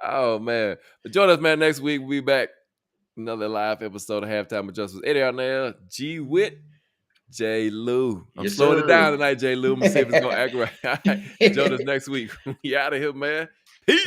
S1: Oh, man. But join us, man. Next week, we'll be back. Another live episode of Halftime Adjustments. Eddie Arnell, G. Witt, J. Lou. I'm slowing it down tonight, J. Lou. I'm going to see if it's going to act right. Join us next week. We out of here, man. Peace.